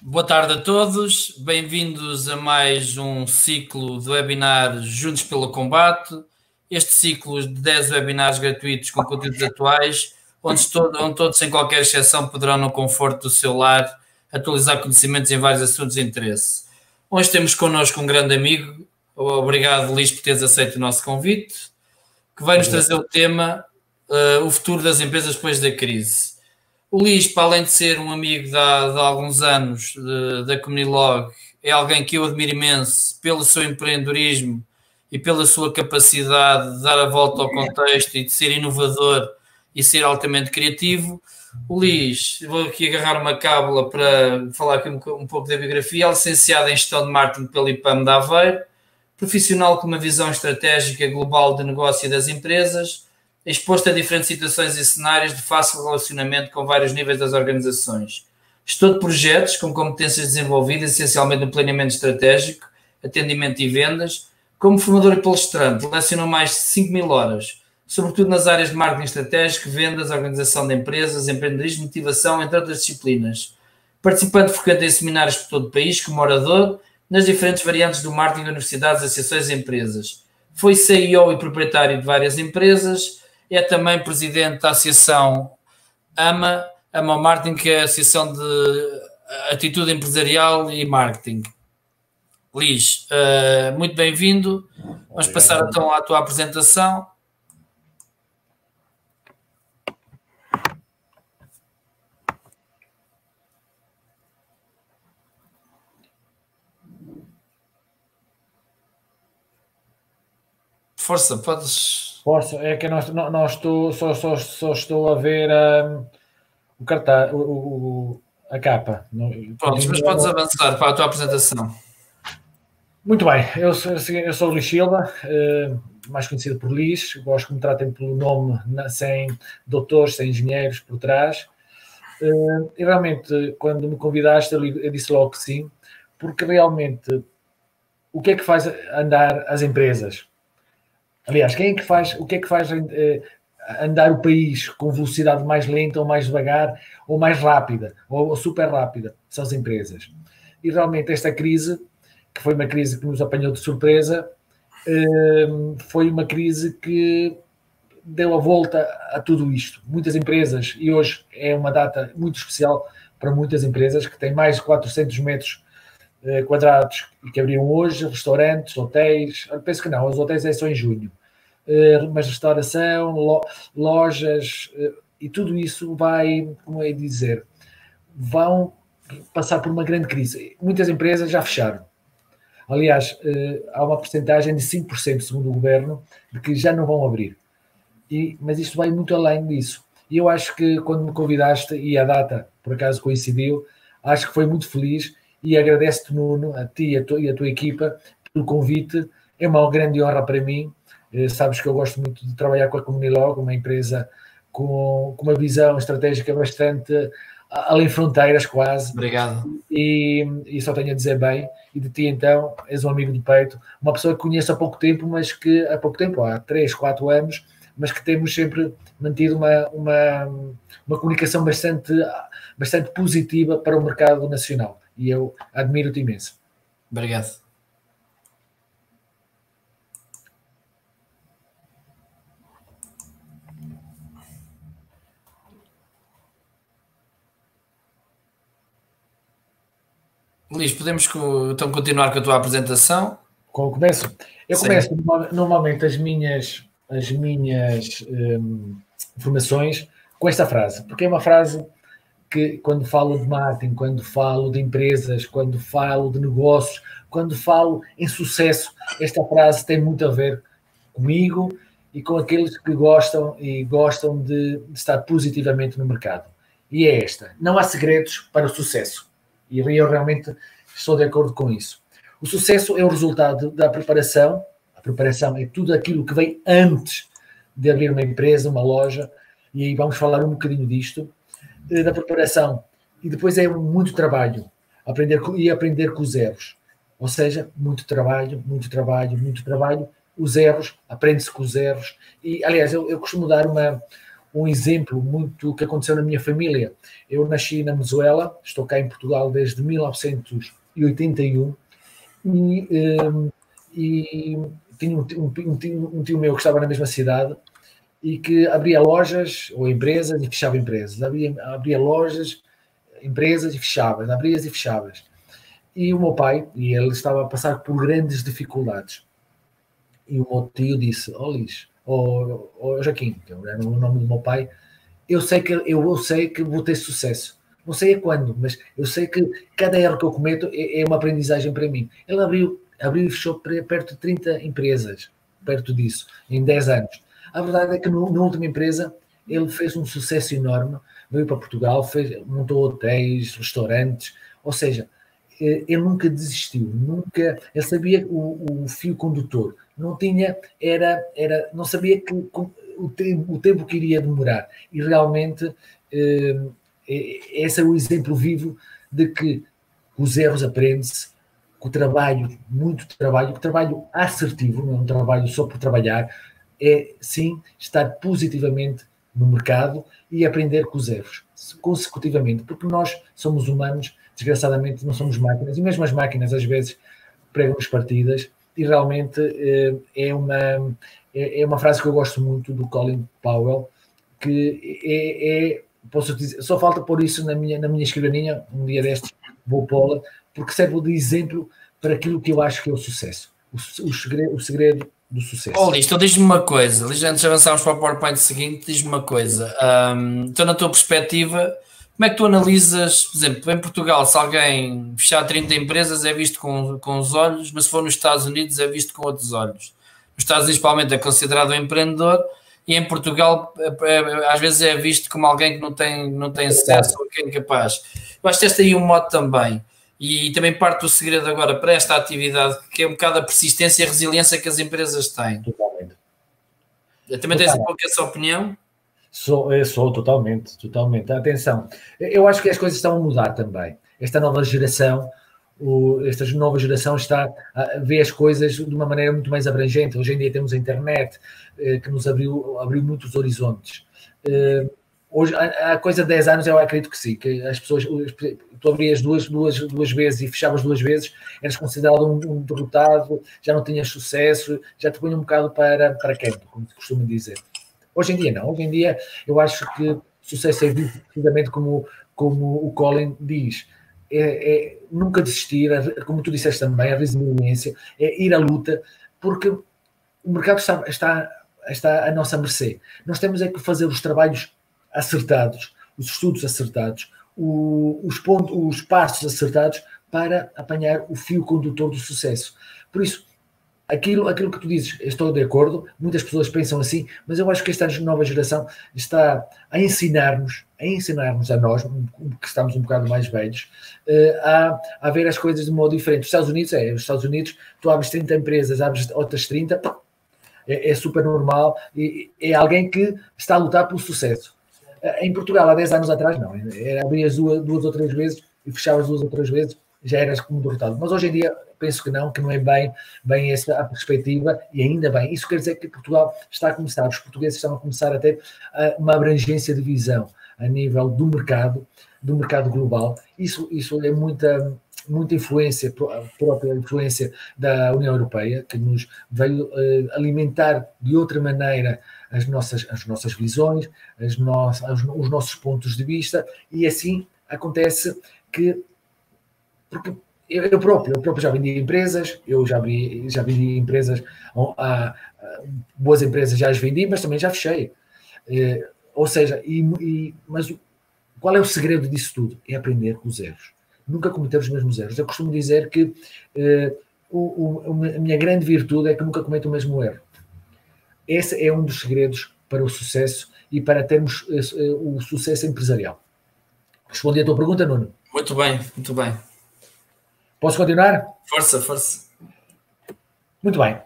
Boa tarde a todos, bem-vindos a mais um ciclo de webinars Juntos pelo Combate. Este ciclo de 10 webinars gratuitos com conteúdos atuais, onde todos, sem qualquer exceção, poderão, no conforto do seu lar, atualizar conhecimentos em vários assuntos de interesse. Hoje temos connosco um grande amigo, obrigado Luís por teres aceito o nosso convite, que vai nos trazer o tema o futuro das empresas depois da crise. O Luís, para além de ser um amigo de alguns anos da Comunilog, é alguém que eu admiro imenso pelo seu empreendedorismo e pela sua capacidade de dar a volta ao contexto e de ser inovador e ser altamente criativo. O Luís, vou aqui agarrar uma cábula para falar aqui um pouco da biografia. É licenciado em Gestão de Marketing pela IPAM de Aveiro, profissional com uma visão estratégica global de negócio e das empresas, exposto a diferentes situações e cenários de fácil relacionamento com vários níveis das organizações. Gestor de projetos com competências desenvolvidas essencialmente no planeamento estratégico, atendimento e vendas. Como formador e palestrante, lecionou mais de 5.000 horas, sobretudo nas áreas de marketing estratégico, vendas, organização de empresas, empreendedorismo, motivação, entre outras disciplinas. Participante frequente em seminários por todo o país, como orador, nas diferentes variantes do marketing, universidades, associações e empresas. Foi CEO e proprietário de várias empresas. É também presidente da Associação AMA Marketing, que é a Associação de Atitude Empresarial e Marketing. Luís, muito bem-vindo. Vamos passar então à tua apresentação. Força, podes... Força, é que só estou a ver o cartaz, a capa. Pronto, mas podes avançar para a tua apresentação. Muito bem, eu sou o Luís Silva, mais conhecido por Luís. Gosto que me tratem pelo nome, sem doutores, sem engenheiros por trás. E realmente, quando me convidaste, eu disse logo que sim, porque realmente, o que é que faz andar as empresas? Aliás, o que é que faz andar o país com velocidade mais lenta ou mais devagar ou mais rápida ou super rápida? São as empresas. E realmente esta crise, que foi uma crise que nos apanhou de surpresa, foi uma crise que deu a volta a tudo isto. Muitas empresas, e hoje é uma data muito especial para muitas empresas, que têm mais de 400 metros quadrados que abriam hoje, restaurantes, hotéis, penso que não, os hotéis é só em junho, mas restauração, lojas, e tudo isso vai, como é dizer, vão passar por uma grande crise. Muitas empresas já fecharam. Aliás, há uma porcentagem de 5%, segundo o governo, de que já não vão abrir. Mas isto vai muito além disso. E eu acho que quando me convidaste, e a data por acaso coincidiu, acho que foi muito feliz e agradeço-te, Nuno, a ti e a tua equipa pelo convite. É uma grande honra para mim. Sabes que eu gosto muito de trabalhar com a Comunilog, uma empresa com uma visão estratégica bastante além fronteiras quase. Obrigado. E só tenho a dizer bem. E de ti, então, és um amigo de peito, uma pessoa que conheço há pouco tempo, mas que há 3, 4 anos, mas que temos sempre mantido uma comunicação bastante positiva para o mercado nacional. E eu admiro-te imenso. Obrigado. Luís, podemos então continuar com a tua apresentação? Começo? Eu começo normalmente as minhas informações com esta frase, porque é uma frase que, quando falo de marketing, quando falo de empresas, quando falo de negócios, quando falo em sucesso, esta frase tem muito a ver comigo e com aqueles que gostam de estar positivamente no mercado. E é esta: não há segredos para o sucesso. E eu realmente estou de acordo com isso. O sucesso é o resultado da preparação. A preparação é tudo aquilo que vem antes de abrir uma empresa, uma loja, e aí vamos falar um bocadinho disto, da preparação. E depois é muito trabalho, aprender com os erros. Ou seja, muito trabalho. Os erros, aprende-se com os erros. E, aliás, eu costumo dar um exemplo muito que aconteceu na minha família. Eu nasci na Venezuela, estou cá em Portugal desde 1981 e tinha um tio meu que estava na mesma cidade e que abria lojas ou empresas e fechava empresas. Abria lojas, empresas e fechava, abrias e fechavas. E o meu pai, e ele estava a passar por grandes dificuldades. E o meu tio disse, Luís, Joaquim, que era o nome do meu pai, eu sei que vou ter sucesso. Não sei a quando, mas eu sei que cada erro que eu cometo é uma aprendizagem para mim. Ele abriu e fechou perto de 30 empresas, perto disso, em 10 anos. A verdade é que na última empresa ele fez um sucesso enorme, veio para Portugal, montou hotéis, restaurantes, ou seja, ele nunca desistiu, ele sabia o fio condutor, não sabia que o tempo que iria demorar, e realmente esse é o exemplo vivo de que os erros aprende-se, com o trabalho, muito trabalho, o trabalho assertivo, não é um trabalho só por trabalhar, é sim estar positivamente no mercado e aprender com os erros, consecutivamente, porque nós somos humanos, desgraçadamente não somos máquinas, e mesmo as máquinas às vezes pregam-nos partidas, e realmente é uma frase que eu gosto muito do Colin Powell, que posso dizer, só falta pôr isso na minha escrivaninha, um dia destes vou pô-la, porque serve de exemplo para aquilo que eu acho que é o sucesso, o segredo do sucesso. Luís, então diz-me uma coisa, antes de avançarmos para o PowerPoint seguinte, diz-me uma coisa, então na tua perspectiva, como é que tu analisas, por exemplo, em Portugal, se alguém fechar 30 empresas é visto com os olhos, mas se for nos Estados Unidos é visto com outros olhos. Nos Estados Unidos, provavelmente, é considerado um empreendedor, e em Portugal às vezes é visto como alguém que não tem sucesso ou que é incapaz. Eu acho que teste aí um modo também. E também parte do segredo agora para esta atividade, que é um bocado a persistência e a resiliência que as empresas têm. Totalmente. Também tens um pouco essa opinião? Sou totalmente. Atenção, eu acho que as coisas estão a mudar também. Esta nova geração está a ver as coisas de uma maneira muito mais abrangente. Hoje em dia temos a internet, que nos abriu muitos horizontes. Hoje, há coisa de 10 anos, eu acredito que sim, que as pessoas, tu abrias duas vezes e fechavas 2 vezes, eras considerado um derrotado, já não tinhas sucesso, já te punha um bocado para canto, como se costuma dizer. Hoje em dia não, hoje em dia eu acho que sucesso é visto precisamente como o Colin diz, nunca desistir, como tu disseste também, a resiliência, é ir à luta, porque o mercado está à nossa mercê. Nós temos é que fazer os trabalhos acertados, os estudos acertados, os passos acertados para apanhar o fio condutor do sucesso. Por isso, aquilo que tu dizes, estou de acordo, muitas pessoas pensam assim, mas eu acho que esta nova geração está a ensinar-nos a nós, que estamos um bocado mais velhos, a ver as coisas de modo diferente. Os Estados Unidos, tu abres 30 empresas, abres outras 30, é super normal, e é alguém que está a lutar pelo sucesso. Em Portugal, há 10 anos atrás, não. Abrias 2 ou 3 vezes e fechavas 2 ou 3 vezes, já eras como derrotado. Mas hoje em dia, penso que não é bem essa a perspectiva, e ainda bem. Isso quer dizer que Portugal está a começar, os portugueses estão a começar a ter uma abrangência de visão a nível do mercado global. Isso é muita influência, própria influência da União Europeia, que nos veio alimentar de outra maneira as nossas visões, os nossos pontos de vista, e assim acontece que, porque eu próprio já vendi empresas, eu já vendi empresas, boas empresas já as vendi, mas também já fechei. Ou seja, mas qual é o segredo disso tudo? É aprender com os erros. Nunca cometer os mesmos erros. Eu costumo dizer que a minha grande virtude é que nunca cometo o mesmo erro. Esse é um dos segredos para o sucesso e para termos o sucesso empresarial. Respondi a tua pergunta, Nuno? Muito bem, muito bem. Posso continuar? Força. Muito bem.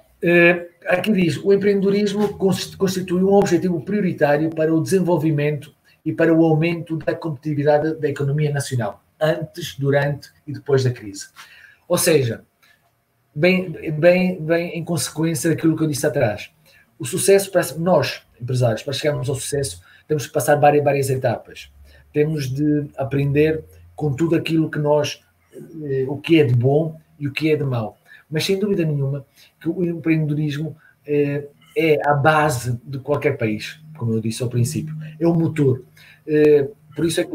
Aqui diz, o empreendedorismo constitui um objetivo prioritário para o desenvolvimento e para o aumento da competitividade da economia nacional, antes, durante e depois da crise. Ou seja, bem em consequência daquilo que eu disse atrás. O sucesso, para nós, empresários, para chegarmos ao sucesso, temos que passar várias etapas. Temos de aprender com tudo aquilo que nós, o que é de bom e o que é de mau. Mas sem dúvida nenhuma que o empreendedorismo é a base de qualquer país, como eu disse ao princípio, é o motor. Por isso é que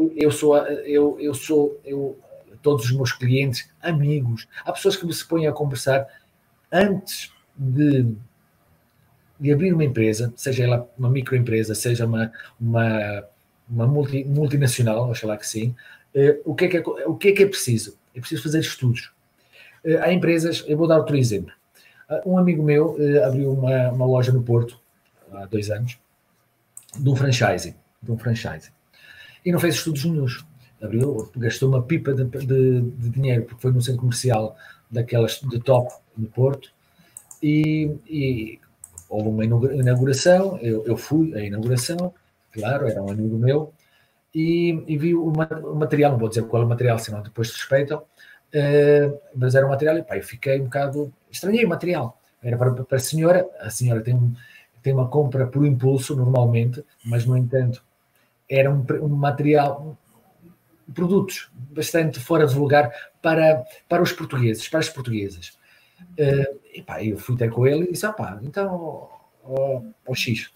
todos os meus clientes, amigos, há pessoas que me se põem a conversar antes de abrir uma empresa, seja ela uma microempresa, seja uma multinacional, oxalá que sim. O que é que é preciso? É preciso fazer estudos. Há empresas, eu vou dar outro exemplo. Um amigo meu abriu uma loja no Porto, há 2 anos, de um franchising. E não fez estudos nenhuns. Abriu, gastou uma pipa de dinheiro, porque foi num centro comercial daquelas de top no Porto, e houve uma inauguração, eu fui à inauguração, claro, era um amigo meu, e vi o material, não vou dizer qual é o material, senão depois suspeitam, mas era um material, e pá, eu fiquei um bocado, estranhei o material, era para a senhora tem uma compra por impulso normalmente, mas no entanto era um material, produtos bastante fora de lugar para os portugueses, para as portuguesas. E pá, eu fui ter com ele e disse, então, X,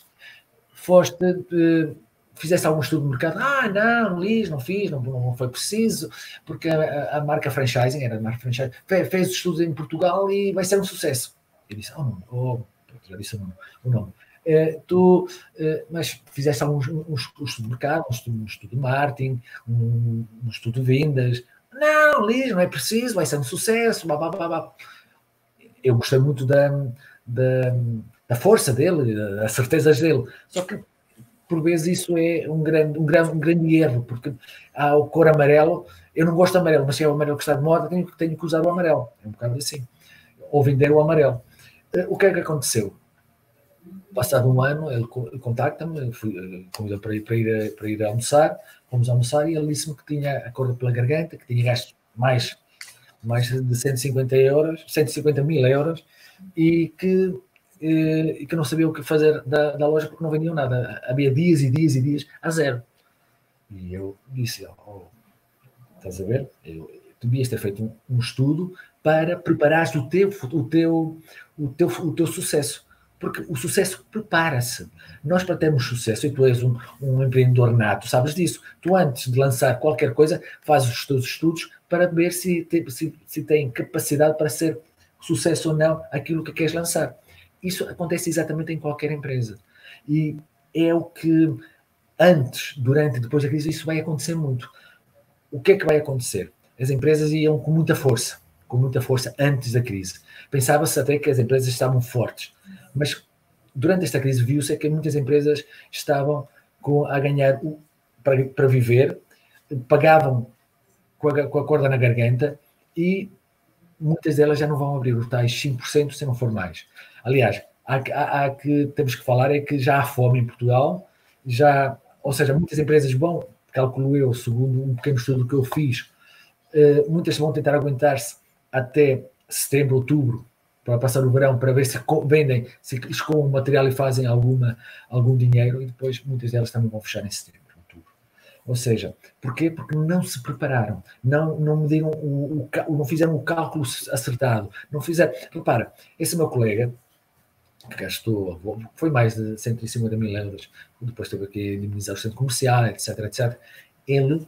fizeste algum estudo de mercado? Não, Liz, não fiz, não foi preciso, porque a marca franchising, fez estudos em Portugal e vai ser um sucesso. Eu disse, já disse o nome. Mas fizeste algum estudo de mercado, um estudo de marketing, um estudo de vendas? Não, Liz, não é preciso, vai ser um sucesso, blá. Eu gostei muito da força dele, das certezas dele, só que por vezes isso é um grande erro, porque há o cor amarelo, eu não gosto de amarelo, mas se é o amarelo que está de moda, tenho que usar o amarelo, é um bocado assim, ou vender o amarelo. O que é que aconteceu? Passado um ano, ele contacta-me, convidou para ir almoçar, fomos almoçar e ele disse-me que tinha a corda pela garganta, que tinha gasto mais de 150 mil euros, e que não sabia o que fazer da loja porque não vendiam nada. Havia dias e dias a zero. E eu disse, estás a ver? Tu devias ter feito um estudo para preparares o teu sucesso. Porque o sucesso prepara-se. Nós, para termos sucesso, e tu és um empreendedor nato, sabes disso. Tu, antes de lançar qualquer coisa, fazes os teus estudos para ver se tem capacidade para ser sucesso ou não aquilo que queres lançar. Isso acontece exatamente em qualquer empresa. E é o que, antes, durante e depois da crise, isso vai acontecer muito. O que é que vai acontecer? As empresas iam com muita força antes da crise. Pensava-se até que as empresas estavam fortes. Mas durante esta crise viu-se que muitas empresas estavam a ganhar para viver, pagavam com a corda na garganta e muitas delas já não vão abrir os tais 5% se não for mais. Aliás, há que temos que falar é que já há fome em Portugal, ou seja, muitas empresas vão, calculo eu, segundo um pequeno estudo que eu fiz, muitas vão tentar aguentar-se até setembro, outubro, para passar o verão, para ver se vendem, se escoam o material e fazem algum dinheiro, e depois muitas delas também vão fechar em setembro, outubro. Ou seja, porquê? Porque não se prepararam, não mediram não fizeram o cálculo acertado, não fizeram. Repara, esse meu colega, que gastou, foi mais de 150 mil euros, depois teve que indemnizar o centro comercial, etc. Ele,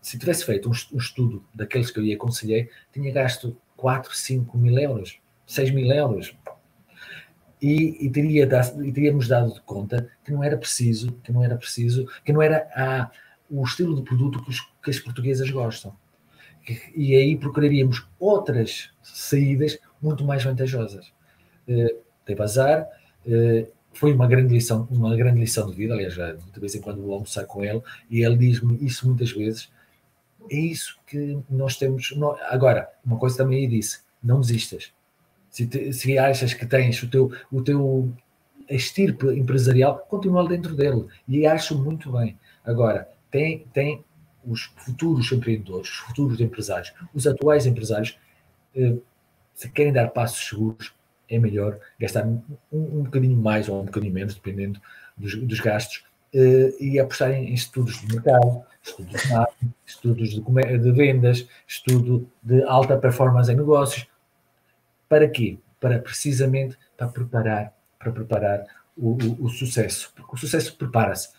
se tivesse feito um estudo daqueles que eu lhe aconselhei, tinha gasto 4, 5 mil euros, 6 mil euros. E teríamos dado de conta que não era preciso, que não era o estilo de produto que as portuguesas gostam. E aí procuraríamos outras saídas muito mais vantajosas. Teve azar, foi uma grande lição de vida. Aliás, de vez em quando vou almoçar com ele e ele diz-me isso muitas vezes. É isso que nós temos. Agora, uma coisa também aí disse: não desistas. Se achas que tens o teu estirpe empresarial, continua dentro dele. E acho muito bem. Agora, tem os futuros empreendedores, os futuros empresários, os atuais empresários, se querem dar passos seguros, é melhor gastar um bocadinho mais ou um bocadinho menos, dependendo dos gastos, e apostar em estudos de mercado, estudos de marketing, estudos de vendas, estudo de alta performance em negócios. Para quê? Precisamente para preparar o sucesso. Porque o sucesso prepara-se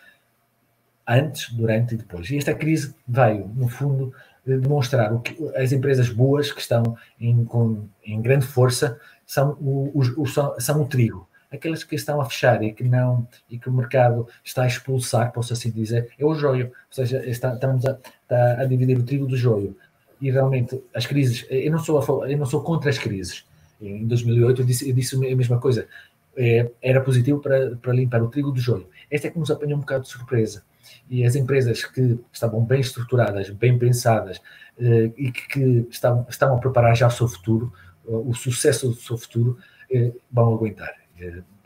antes, durante e depois. E esta crise veio, no fundo, demonstrar as empresas boas que estão em grande força são o trigo. Aquelas que estão a fechar e que o mercado está a expulsar, posso assim dizer, é o joio. Ou seja, estamos a dividir o trigo do joio. E realmente as crises, eu não sou contra as crises. Em 2008 eu disse a mesma coisa. Era positivo para limpar o trigo do joio. Esta é que nos apanhou um bocado de surpresa. E as empresas que estavam bem estruturadas, bem pensadas, e que estão a preparar já o seu futuro, o sucesso do seu futuro, vão aguentar.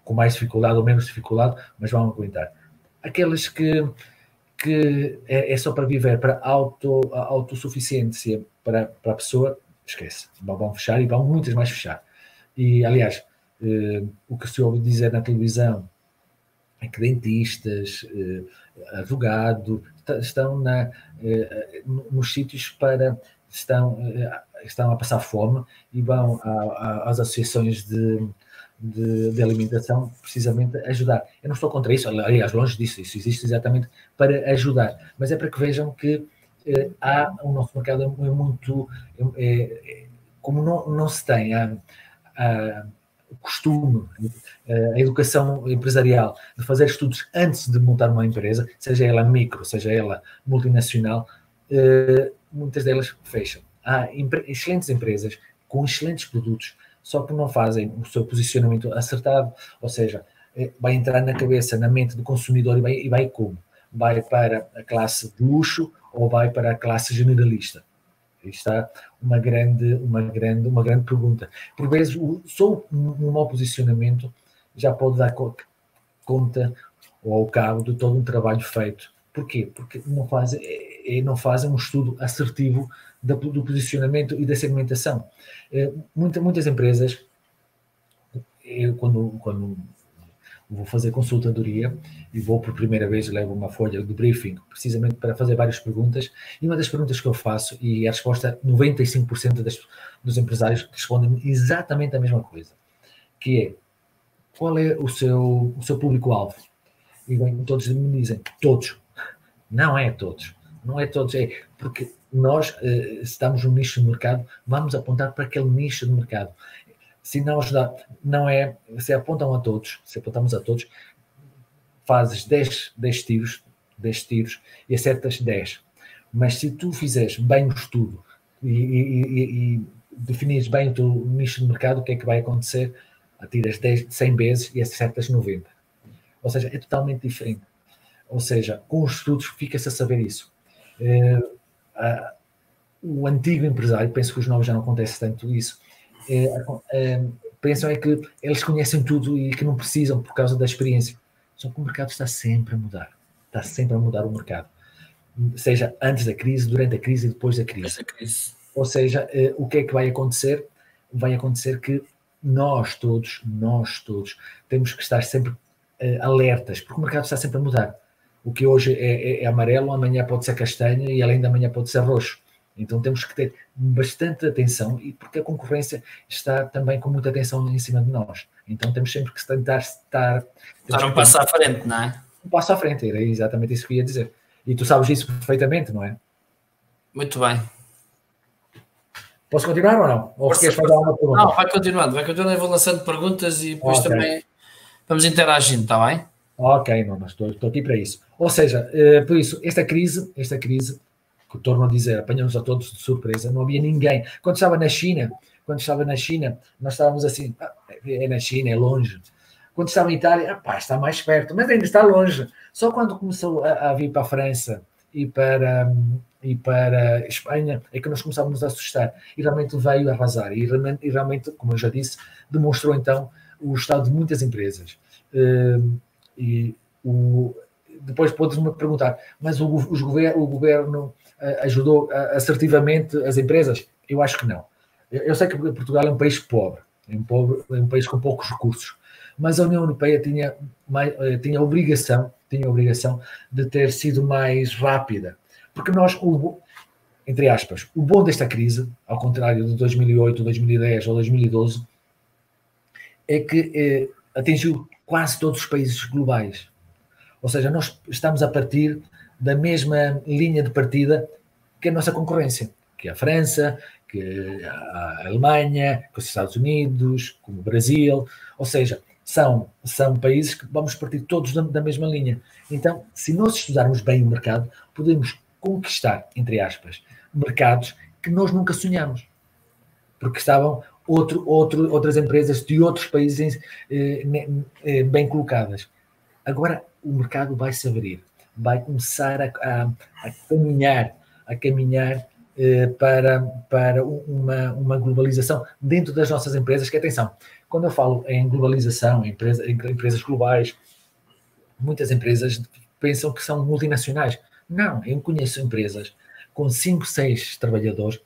Com mais dificuldade ou menos dificuldade, mas vão aguentar. Aqueles que é só para viver, para autossuficiência para a pessoa, esquece. Vão fechar e vão muitas mais fechar. E, aliás, o que se ouve dizer na televisão é que dentistas, advogado, estão nos sítios estão a passar fome e vão às associações de alimentação precisamente ajudar. Eu não estou contra isso, aliás, longe disso, isso existe exatamente para ajudar, mas é para que vejam que o nosso mercado é muito... como não se tem o costume, a educação empresarial de fazer estudos antes de montar uma empresa, seja ela micro, seja ela multinacional, muitas delas fecham. Há excelentes empresas com excelentes produtos, só que não fazem o seu posicionamento acertado, ou seja, vai entrar na cabeça, na mente do consumidor e vai como? Vai para a classe de luxo ou vai para a classe generalista? Aí está uma grande pergunta. Por vezes, só um mau posicionamento já pode dar conta ou ao cabo de todo um trabalho feito. Porquê? Porque não fazem um estudo assertivo do posicionamento e da segmentação. Muitas empresas, eu quando vou fazer consultadoria e vou por primeira vez, levo uma folha de briefing, precisamente para fazer várias perguntas, e uma das perguntas que eu faço, e a resposta, 95% dos empresários respondem exatamente a mesma coisa, que é, qual é o seu público-alvo? E bem, todos me dizem, todos. Não é todos, é porque nós estamos num nicho de mercado, vamos apontar para aquele nicho de mercado. Se se apontamos a todos, fazes 10 tiros e acertas 10. Mas se tu fizeres bem o estudo e definires bem o teu nicho de mercado, o que é que vai acontecer? Atiras 100 vezes e acertas 90. Ou seja, é totalmente diferente. Ou seja, com os estudos fica-se a saber isso. O antigo empresário, penso que os novos já não acontece tanto isso, pensam é que eles conhecem tudo e que não precisam por causa da experiência. Só que o mercado está sempre a mudar. Está sempre a mudar o mercado. Seja antes da crise, durante a crise e depois da crise. Ou seja, o que é que vai acontecer? Vai acontecer que nós todos temos que estar sempre alertas, porque o mercado está sempre a mudar. O que hoje é amarelo, amanhã pode ser castanho e além da manhã pode ser roxo. Então temos que ter bastante atenção, e porque a concorrência está também com muita atenção em cima de nós. Então temos sempre que tentar estar um passo à frente, não é? Um passo à frente, era exatamente isso que eu ia dizer. E tu sabes isso perfeitamente, não é? Muito bem. Posso continuar ou não? Ou queres fazer uma pergunta? Não, vai continuando, eu vou lançando perguntas e depois também vamos interagindo, está bem? Ok, não, mas estou aqui para isso. Ou seja, por isso, esta crise, que eu torno a dizer, apanhamos a todos de surpresa, não havia ninguém. Quando estava na China, nós estávamos assim, é na China, é longe. Quando estava em Itália, está mais perto, mas ainda está longe. Só quando começou a vir para a França e para a Espanha é que nós começávamos a assustar. E realmente veio arrasar. E realmente, como eu já disse, demonstrou então o estado de muitas empresas. Depois podes-me perguntar, mas o governo ajudou assertivamente as empresas? Eu acho que não. Eu sei que Portugal é um país pobre, é um país com poucos recursos. Mas a União Europeia tinha a obrigação de ter sido mais rápida. Porque nós, entre aspas, o bom desta crise, ao contrário de 2008, 2010 ou 2012, é que atingiu quase todos os países globais. Ou seja, nós estamos a partir da mesma linha de partida que a nossa concorrência, que é a França, que a Alemanha, que os Estados Unidos, como o Brasil. Ou seja, são países que vamos partir todos da mesma linha. Então, se nós estudarmos bem o mercado, podemos conquistar, entre aspas, mercados que nós nunca sonhamos, porque estavam outras empresas de outros países bem colocadas. Agora o mercado vai se abrir, vai começar a caminhar para uma globalização dentro das nossas empresas, que atenção, quando eu falo em globalização, em empresas globais, muitas empresas pensam que são multinacionais. Não, eu conheço empresas com 5, 6 trabalhadores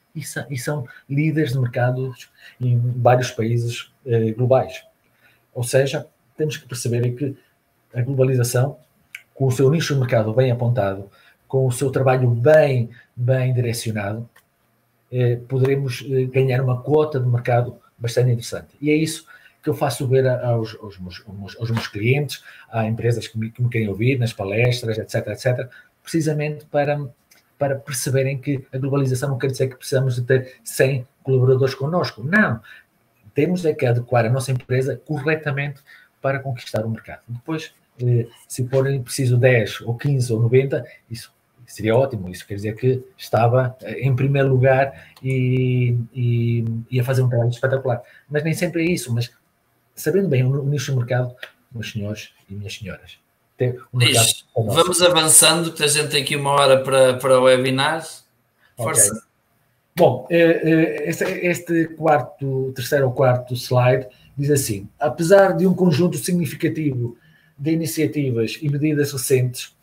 e são líderes de mercados em vários países globais. Ou seja, temos que perceber que a globalização, com o seu nicho de mercado bem apontado, com o seu trabalho bem direcionado, poderemos ganhar uma quota de mercado bastante interessante. E é isso que eu faço ver aos meus clientes, a empresas que me querem ouvir, nas palestras, etc., precisamente para perceberem que a globalização não quer dizer que precisamos de ter 100 colaboradores connosco. Não. Temos que adequar a nossa empresa corretamente para conquistar o mercado. Depois, se forem preciso 10 ou 15 ou 90, isso seria ótimo. Isso quer dizer que estava em primeiro lugar e ia fazer um trabalho espetacular. Mas nem sempre é isso. Mas sabendo bem o nicho do mercado, meus senhores e minhas senhoras, vamos avançando, que a gente tem aqui 1 hora para o webinar. Força. Okay. Bom, este terceiro ou quarto slide diz assim: apesar de um conjunto significativo de iniciativas e medidas recentes,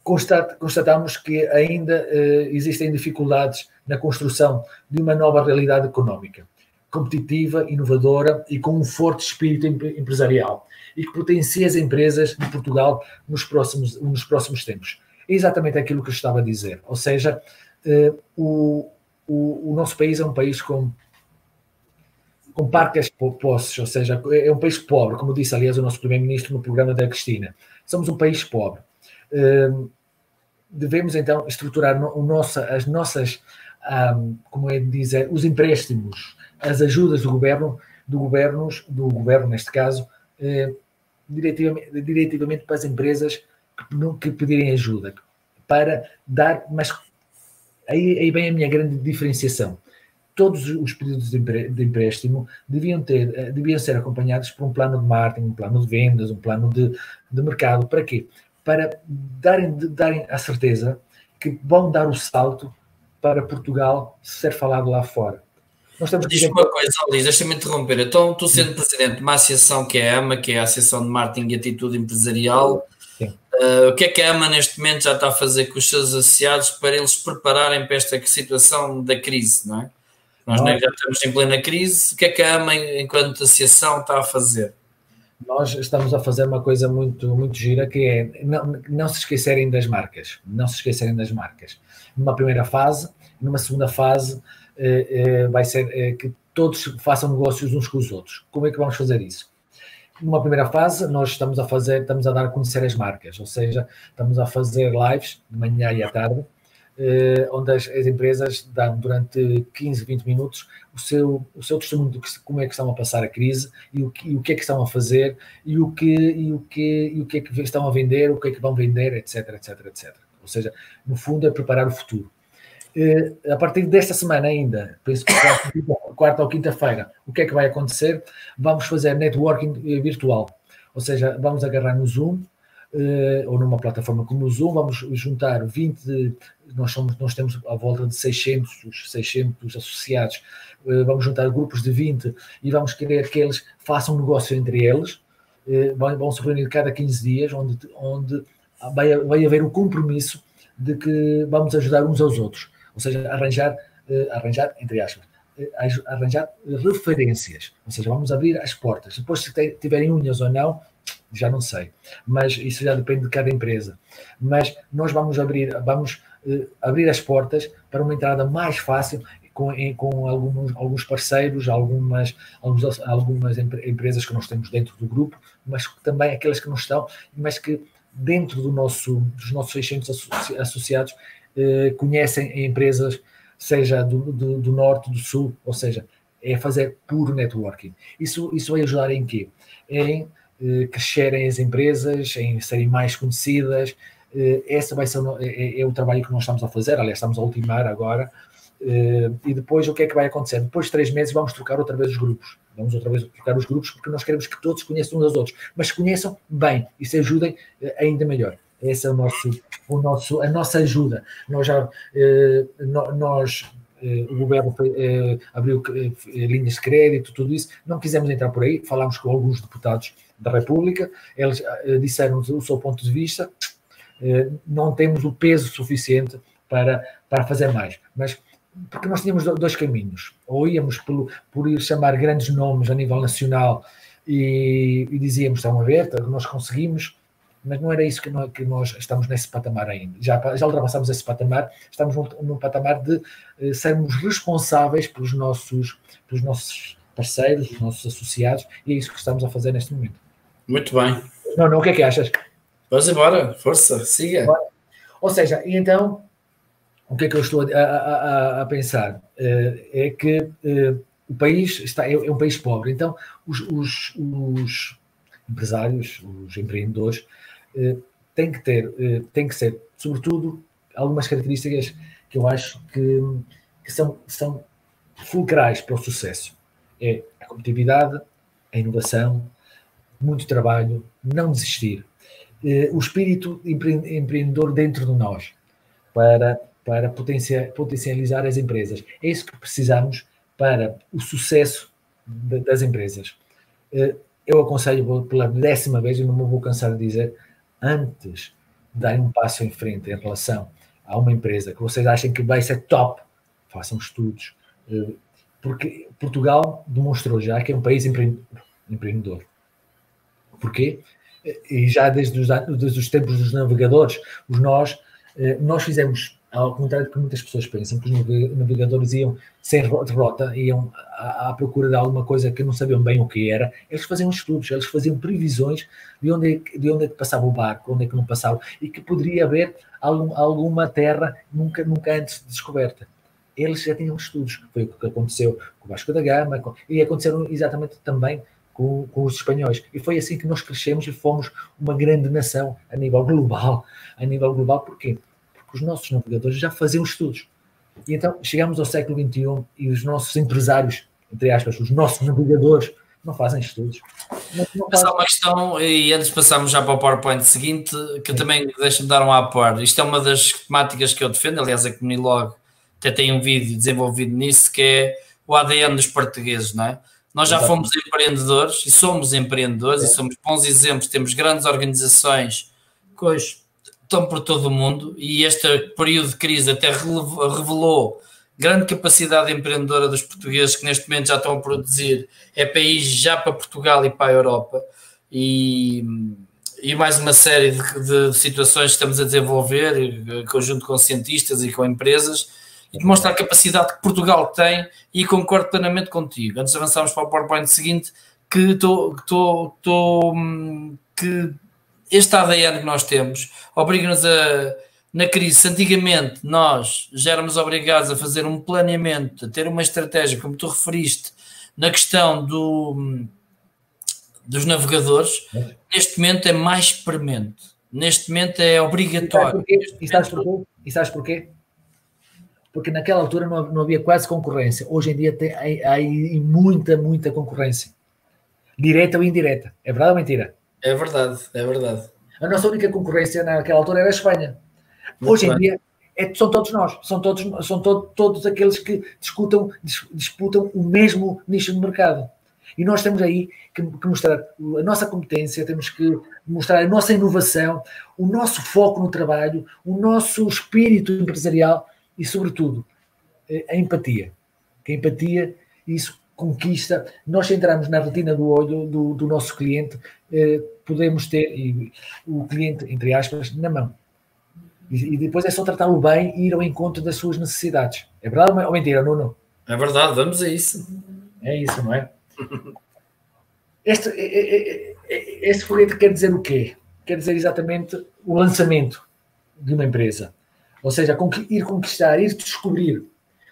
constatamos que ainda existem dificuldades na construção de uma nova realidade económica, competitiva, inovadora e com um forte espírito empresarial, e que potencia as empresas de Portugal nos próximos tempos. É exatamente aquilo que eu estava a dizer. Ou seja, o nosso país é um país com parcas posses, ou seja, é um país pobre, como disse, aliás, o nosso primeiro-ministro no programa da Cristina. Somos um país pobre. Devemos, então, estruturar as nossas, como é de dizer, os empréstimos, as ajudas do governo, neste caso, diretivamente para as empresas que pedirem ajuda, para dar, mas aí vem a minha grande diferenciação. Todos os pedidos de empréstimo deviam ser acompanhados por um plano de marketing, um plano de vendas, um plano de mercado. Para quê? Para darem a certeza que vão dar o salto para Portugal ser falado lá fora. Diz-me uma coisa, Luís, deixa-me interromper. Então, tu sendo presidente de uma associação que é a AMA, que é a Associação de Marketing e Atitude Empresarial, o que é que a AMA neste momento já está a fazer com os seus associados para eles prepararem para esta situação da crise, não é? Nós já estamos em plena crise. O que é que a AMA, enquanto associação, está a fazer? Nós estamos a fazer uma coisa muito, muito gira, que é não se esquecerem das marcas. Não se esquecerem das marcas. Numa primeira fase, numa segunda fase, vai ser que todos façam negócios uns com os outros. Como é que vamos fazer isso? Numa primeira fase, nós estamos a dar a conhecer as marcas, ou seja, estamos a fazer lives de manhã e à tarde, onde as empresas dão durante 15, 20 minutos o seu testemunho de como é que estão a passar a crise e o que é que estão a fazer e o que é que estão a vender, o que é que vão vender, etc. Ou seja, no fundo é preparar o futuro. A partir desta semana ainda, penso que quarta ou quinta-feira, o que é que vai acontecer? Vamos fazer networking virtual, ou seja, vamos agarrar no Zoom, ou numa plataforma como o Zoom, vamos juntar 20, nós temos à volta de 600 associados, vamos juntar grupos de 20 e vamos querer que eles façam negócio entre eles, vão se reunir cada 15 dias, onde vai haver um compromisso de que vamos ajudar uns aos outros, ou seja, arranjar entre aspas, arranjar referências, ou seja, vamos abrir as portas. Depois, se tiverem unhas ou não, já não sei, mas isso já depende de cada empresa. Mas nós vamos abrir as portas para uma entrada mais fácil com alguns parceiros, algumas empresas que nós temos dentro do grupo, mas também aquelas que não estão, mas que dentro dos nossos 600 associados conhecem empresas, seja do norte, do sul, ou seja, é fazer puro networking. Isso vai ajudar em quê? Em crescerem as empresas, em serem mais conhecidas. Esse vai ser o trabalho que nós estamos a fazer, aliás, estamos a ultimar agora. E depois o que é que vai acontecer? Depois de 3 meses vamos trocar outra vez os grupos. Vamos outra vez trocar os grupos porque nós queremos que todos conheçam uns aos outros, mas se conheçam bem e se ajudem ainda melhor. Essa é a nossa ajuda. O governo abriu linhas de crédito, tudo isso. Não quisemos entrar por aí, falámos com alguns deputados da República, eles disseram o seu ponto de vista, não temos o peso suficiente para fazer mais, mas porque nós tínhamos 2 caminhos, ou íamos por ir chamar grandes nomes a nível nacional e dizíamos, estão a ver, nós conseguimos, mas não era isso que nós estamos nesse patamar ainda. Já ultrapassamos esse patamar, estamos num patamar de sermos responsáveis pelos nossos parceiros, os nossos associados, e é isso que estamos a fazer neste momento. Muito bem. Não, o que é que achas? Vamos embora, força, siga. Ou seja, então, o que é que eu estou a pensar? É que o país é um país pobre, então os empresários, os empreendedores, têm que ser, sobretudo, algumas características que eu acho que são fulcrais para o sucesso. É a competitividade, a inovação, muito trabalho, não desistir, o espírito empreendedor dentro de nós, para potencializar as empresas. É isso que precisamos para o sucesso das empresas. Eu aconselho pela 10ª vez, e não me vou cansar de dizer, antes de darem um passo em frente em relação a uma empresa que vocês achem que vai ser top, façam estudos, porque Portugal demonstrou já que é um país empreendedor. Porquê? E já desde os tempos dos navegadores, nós fizemos, ao contrário do que muitas pessoas pensam, que os navegadores iam sem rota, iam à procura de alguma coisa que não sabiam bem o que era. Eles faziam estudos, eles faziam previsões de onde é que passava o barco, onde é que não passava, e que poderia haver alguma terra nunca antes descoberta. Eles já tinham estudos. Foi o que aconteceu com o Vasco da Gama, e aconteceram exatamente também com os espanhóis. E foi assim que nós crescemos e fomos uma grande nação a nível global. Porquê? Porque os nossos navegadores já faziam estudos. E então chegamos ao século XXI e os nossos empresários, entre aspas, os nossos navegadores, não fazem estudos. Mas há uma questão, e antes passamos já para o PowerPoint seguinte, que também deixa-me dar um apor. Isto é uma das temáticas que eu defendo, aliás a Comunilog até tem um vídeo desenvolvido nisso, que é o ADN dos portugueses, não é? Nós já fomos empreendedores e somos bons exemplos, temos grandes organizações que hoje estão por todo o mundo, e este período de crise até revelou grande capacidade empreendedora dos portugueses, que neste momento já estão a produzir EPIs já para Portugal e para a Europa, e mais uma série de situações que estamos a desenvolver, conjunto com cientistas e com empresas, e demonstra a capacidade que Portugal tem, e concordo plenamente contigo. Antes de avançarmos para o PowerPoint seguinte, que este ADN que nós temos obriga-nos na crise. Antigamente nós já éramos obrigados a fazer um planeamento, a ter uma estratégia, como tu referiste, na questão dos navegadores. Neste momento é mais premente. Neste momento é obrigatório. E sabes porquê? Porque naquela altura não havia quase concorrência. Hoje em dia há muita concorrência. Direta ou indireta. É verdade ou mentira? É verdade. A nossa única concorrência naquela altura era a Espanha. Hoje em dia são todos nós. São todos aqueles que disputam o mesmo nicho de mercado. E nós temos aí que mostrar a nossa competência, temos que mostrar a nossa inovação, o nosso foco no trabalho, o nosso espírito empresarial, e, sobretudo, a empatia. Que a empatia, isso conquista. Nós entramos na retina do olho do nosso cliente, podemos ter o cliente, entre aspas, na mão. E depois é só tratá-lo bem e ir ao encontro das suas necessidades. É verdade ou mentira, Nuno? É verdade, vamos a isso. É isso, não é? Este foguete quer dizer o quê? Quer dizer exatamente o lançamento de uma empresa. Ou seja, ir conquistar, ir descobrir.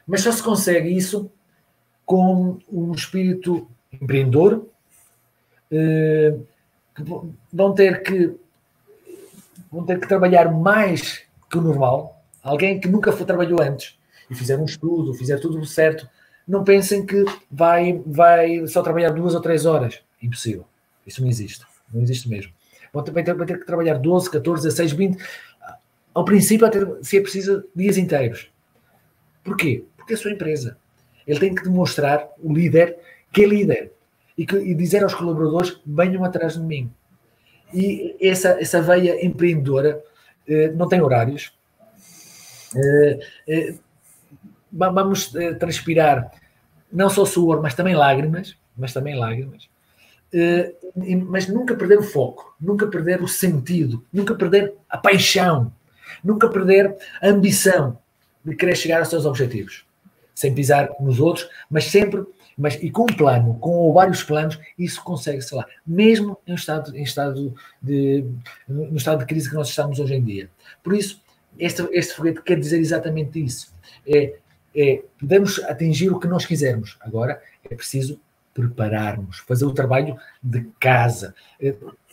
Mas só se consegue isso com um espírito empreendedor, que vão ter que trabalhar mais que o normal. Alguém que nunca trabalhou antes e fizer um estudo, fizer tudo certo, não pensem que vai só trabalhar 2 ou 3 horas. Impossível. Isso não existe. Não existe mesmo. Vão ter que trabalhar 12, 14, 16, 20. Ao princípio, até se é preciso, dias inteiros. Porquê? Porque é a sua empresa. Ele tem que demonstrar, o líder, que é líder. E dizer aos colaboradores, venham atrás de mim. E essa veia empreendedora não tem horários. Vamos transpirar não só suor, mas também lágrimas. Mas nunca perder o foco, nunca perder o sentido, nunca perder a paixão, nunca perder a ambição de querer chegar aos seus objetivos. Sem pisar nos outros, mas sempre, e com um plano, com vários planos, isso consegue-se lá, mesmo no estado de crise que nós estamos hoje em dia. Por isso, este foguete quer dizer exatamente isso. Podemos atingir o que nós quisermos. Agora é preciso prepararmos, fazer o trabalho de casa,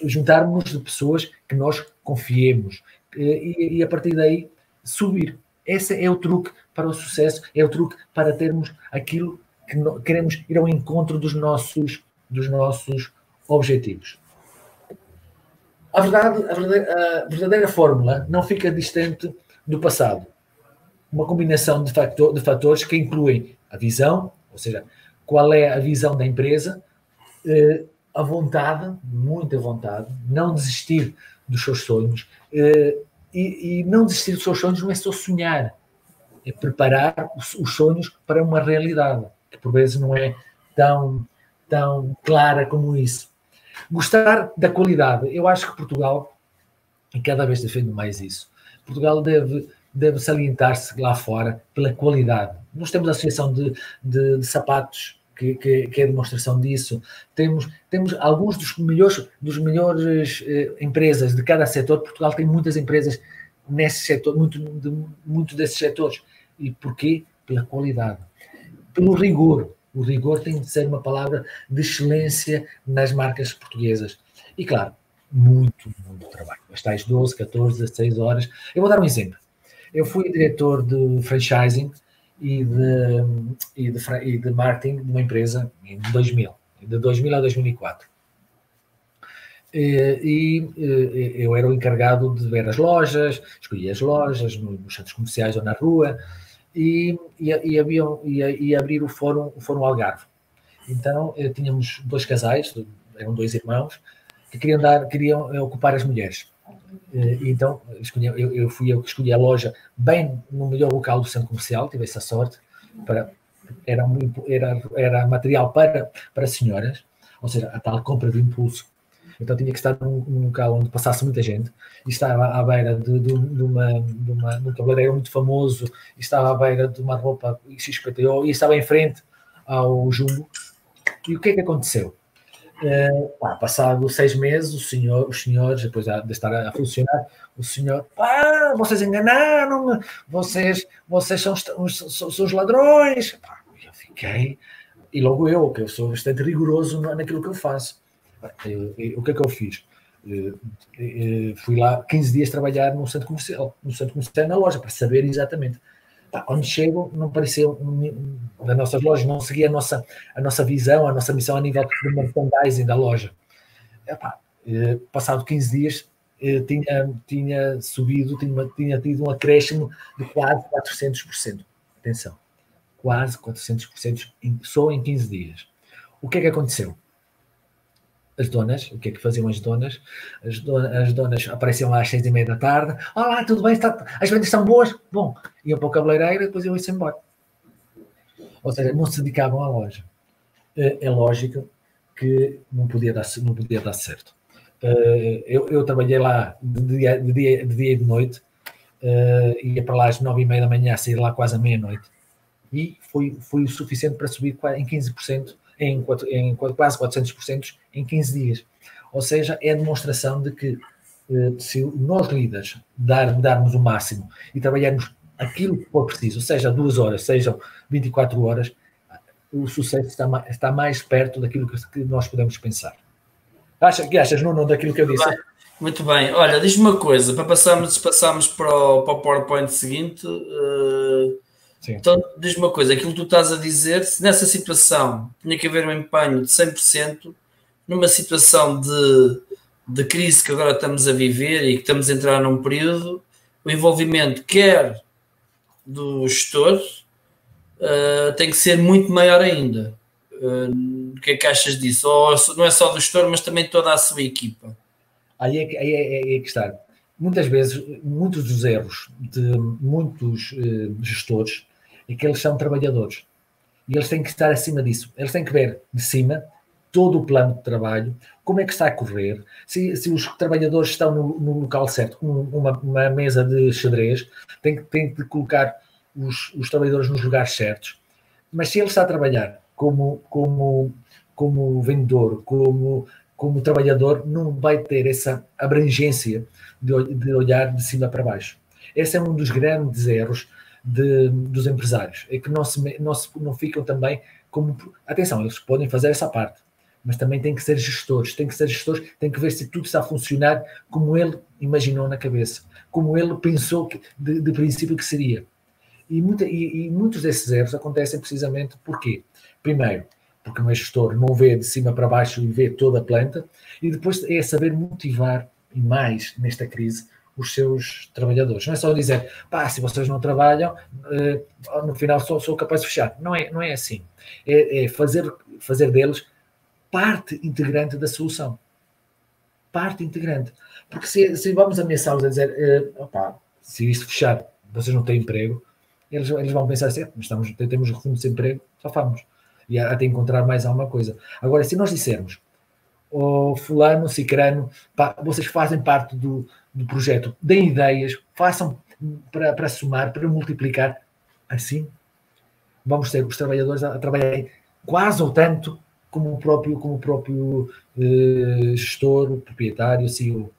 juntarmos de pessoas que nós confiemos e a partir daí subir. Esse é o truque para o sucesso, é o truque para termos aquilo que queremos, ir ao encontro dos nossos objetivos. A verdadeira fórmula não fica distante do passado. Uma combinação de fatores que incluem a visão, ou seja, qual é a visão da empresa, a vontade, muita vontade, não desistir dos seus sonhos. E não desistir dos seus sonhos não é só sonhar, é preparar os sonhos para uma realidade, que por vezes não é tão clara como isso. Gostar da qualidade. Eu acho que Portugal, e cada vez defende mais isso, Portugal deve salientar-se lá fora pela qualidade. Nós temos a associação de sapatos, que é a demonstração disso. Temos alguns dos melhores empresas de cada setor. Portugal tem muitas empresas nesse setor, muito desses setores. E porquê? Pela qualidade. Pelo rigor. O rigor tem de ser uma palavra de excelência nas marcas portuguesas. E claro, muito trabalho. As tais 12, 14, 16 horas. Eu vou dar um exemplo. Eu fui diretor de franchising e de marketing de uma empresa em 2000, de 2000 a 2004. Eu era o encargado de ver as lojas, escolhia as lojas nos centros comerciais ou na rua e abrir o Fórum Algarve. Então, tínhamos 2 casais, eram 2 irmãos, que queriam ocupar as mulheres. Então, fui eu que escolhi a loja bem no melhor local do centro comercial, tive essa sorte, era material para senhoras, ou seja, a tal compra de impulso. Então tinha que estar num local onde passasse muita gente, e estava à beira de um cabeleireiro muito famoso, e estava à beira de uma roupa XPTO, e estava em frente ao Jumbo. E o que é que aconteceu? Passado 6 meses, os senhores, depois de estar a funcionar, o senhor, vocês enganaram-me, vocês são os ladrões. Eu fiquei, e logo eu, que eu sou bastante rigoroso naquilo que eu faço. O que é que eu fiz? Fui lá 15 dias trabalhar no centro comercial, na loja, para saber exatamente. Quando chego, não parecia das nossas lojas, não seguia a nossa visão, a nossa missão a nível de merchandising da loja. Passado 15 dias, tinha subido, tinha tido um acréscimo de quase 400%. Atenção, quase 400% só em 15 dias. O que é que aconteceu? As donas, o que é que faziam as donas? As donas apareciam lá às 6h30 da tarde. Olá, tudo bem? As vendas estão boas? Bom, iam para o cabeleireiro e depois iam-se embora. ou seja, não se dedicavam à loja. É lógico que não podia dar certo. Eu trabalhei lá de dia e de noite, ia para lá às 9h30 da manhã, sair lá quase à meia-noite, e foi o suficiente para subir em 15%, em quase 400% em 15 dias. Ou seja, é a demonstração de que se nós líderes darmos o máximo e trabalharmos aquilo que for preciso, seja 2 horas, sejam 24 horas, o sucesso está mais perto daquilo que nós podemos pensar. Que achas, Nuno, daquilo que eu disse? Muito bem. Olha, diz-me uma coisa, para passarmos para o PowerPoint seguinte. Então, diz-me uma coisa, aquilo que tu estás a dizer, se nessa situação tinha que haver um empenho de 100%, numa situação de crise que agora estamos a viver e que estamos a entrar num período, o envolvimento quer do gestor tem que ser muito maior ainda. O que é que achas disso? Ou não é só do gestor, mas também toda a sua equipa? Aí é que está. Muitas vezes, muitos dos erros de muitos gestores é que eles são trabalhadores. E eles têm que estar acima disso. Eles têm que ver de cima todo o plano de trabalho, como é que está a correr, se os trabalhadores estão no local certo, com uma mesa de xadrez, tem que colocar os trabalhadores nos lugares certos. Mas se ele está a trabalhar como vendedor, como trabalhador, não vai ter essa abrangência de olhar de cima para baixo. Esse é um dos grandes erros dos empresários, é que não ficam também como... Atenção, eles podem fazer essa parte, mas também têm que ser gestores, têm que ver se tudo está a funcionar como ele imaginou na cabeça, como ele pensou de princípio que seria. E muitos desses erros acontecem precisamente porque, primeiro, porque o gestor não vê de cima para baixo e vê toda a planta, e depois é saber motivar, e mais nesta crise, os seus trabalhadores. Não é só dizer, se vocês não trabalham, no final sou capaz de fechar. Não é assim. É fazer deles parte integrante da solução. Parte integrante. Porque se vamos ameaçá-los a dizer, se isto fechar, vocês não têm emprego, eles vão pensar assim, mas temos o fundo de desemprego, só vamos. E até encontrar mais alguma coisa. Agora, se nós dissermos, fulano, cicrano, vocês fazem parte do projeto, deem ideias, façam para somar, para multiplicar, assim vamos ter os trabalhadores a trabalhar quase ou tanto como o próprio gestor, o proprietário, CEO.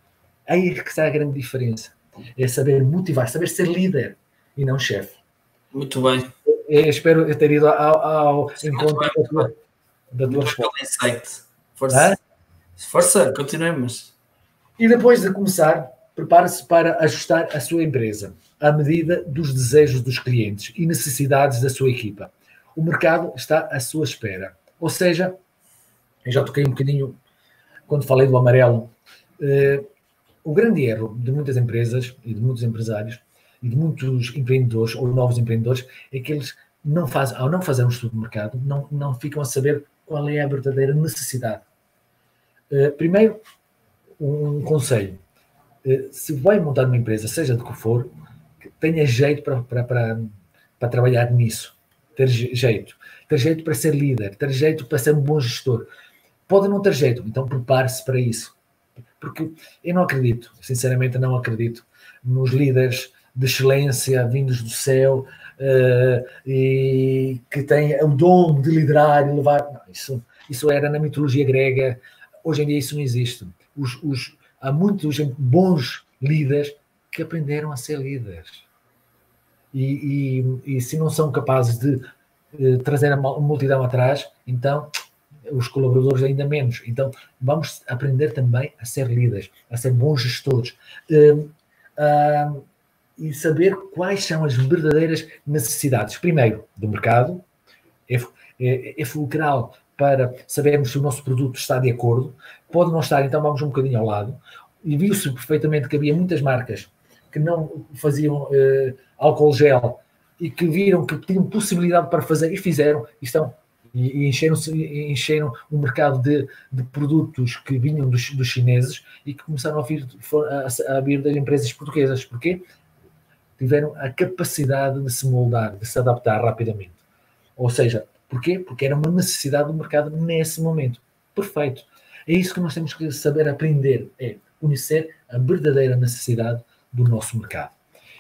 Aí é que está a grande diferença. É saber motivar, saber ser líder e não chefe. Muito bem. Espero ter ido ao encontro da tua resposta. Força, continuemos. E depois de começar, prepare-se para ajustar a sua empresa à medida dos desejos dos clientes e necessidades da sua equipa. O mercado está à sua espera. Ou seja, eu já toquei um bocadinho quando falei do amarelo. O grande erro de muitas empresas e de muitos empresários e de muitos empreendedores ou novos empreendedores é que eles ao não fazer um estudo de mercado, não ficam a saber qual é a verdadeira necessidade. Primeiro, um conselho. Se vai montar uma empresa, seja de que for, tenha jeito para trabalhar nisso. Ter jeito para ser líder, ter jeito para ser um bom gestor. Pode não ter jeito, então prepare-se para isso. Porque eu não acredito, sinceramente não acredito, nos líderes de excelência vindos do céu e que têm o dom de liderar e levar... Não, isso era na mitologia grega, hoje em dia isso não existe. Há muitos bons líderes que aprenderam a ser líderes. E se não são capazes de trazer a multidão atrás, então os colaboradores ainda menos. Então vamos aprender também a ser líderes, a ser bons gestores e saber quais são as verdadeiras necessidades. Primeiro, do mercado, é fulcral para sabermos se o nosso produto está de acordo. Pode não estar, então vamos um bocadinho ao lado. E viu-se perfeitamente que havia muitas marcas que não faziam álcool gel e que viram que tinham possibilidade para fazer e fizeram, e encheram o mercado de produtos que vinham dos chineses e que começaram a vir das empresas portuguesas. Porquê? Tiveram a capacidade de se moldar, de se adaptar rapidamente. Ou seja, porquê? Porque era uma necessidade do mercado nesse momento. Perfeito. É isso que nós temos que saber aprender, é conhecer a verdadeira necessidade do nosso mercado.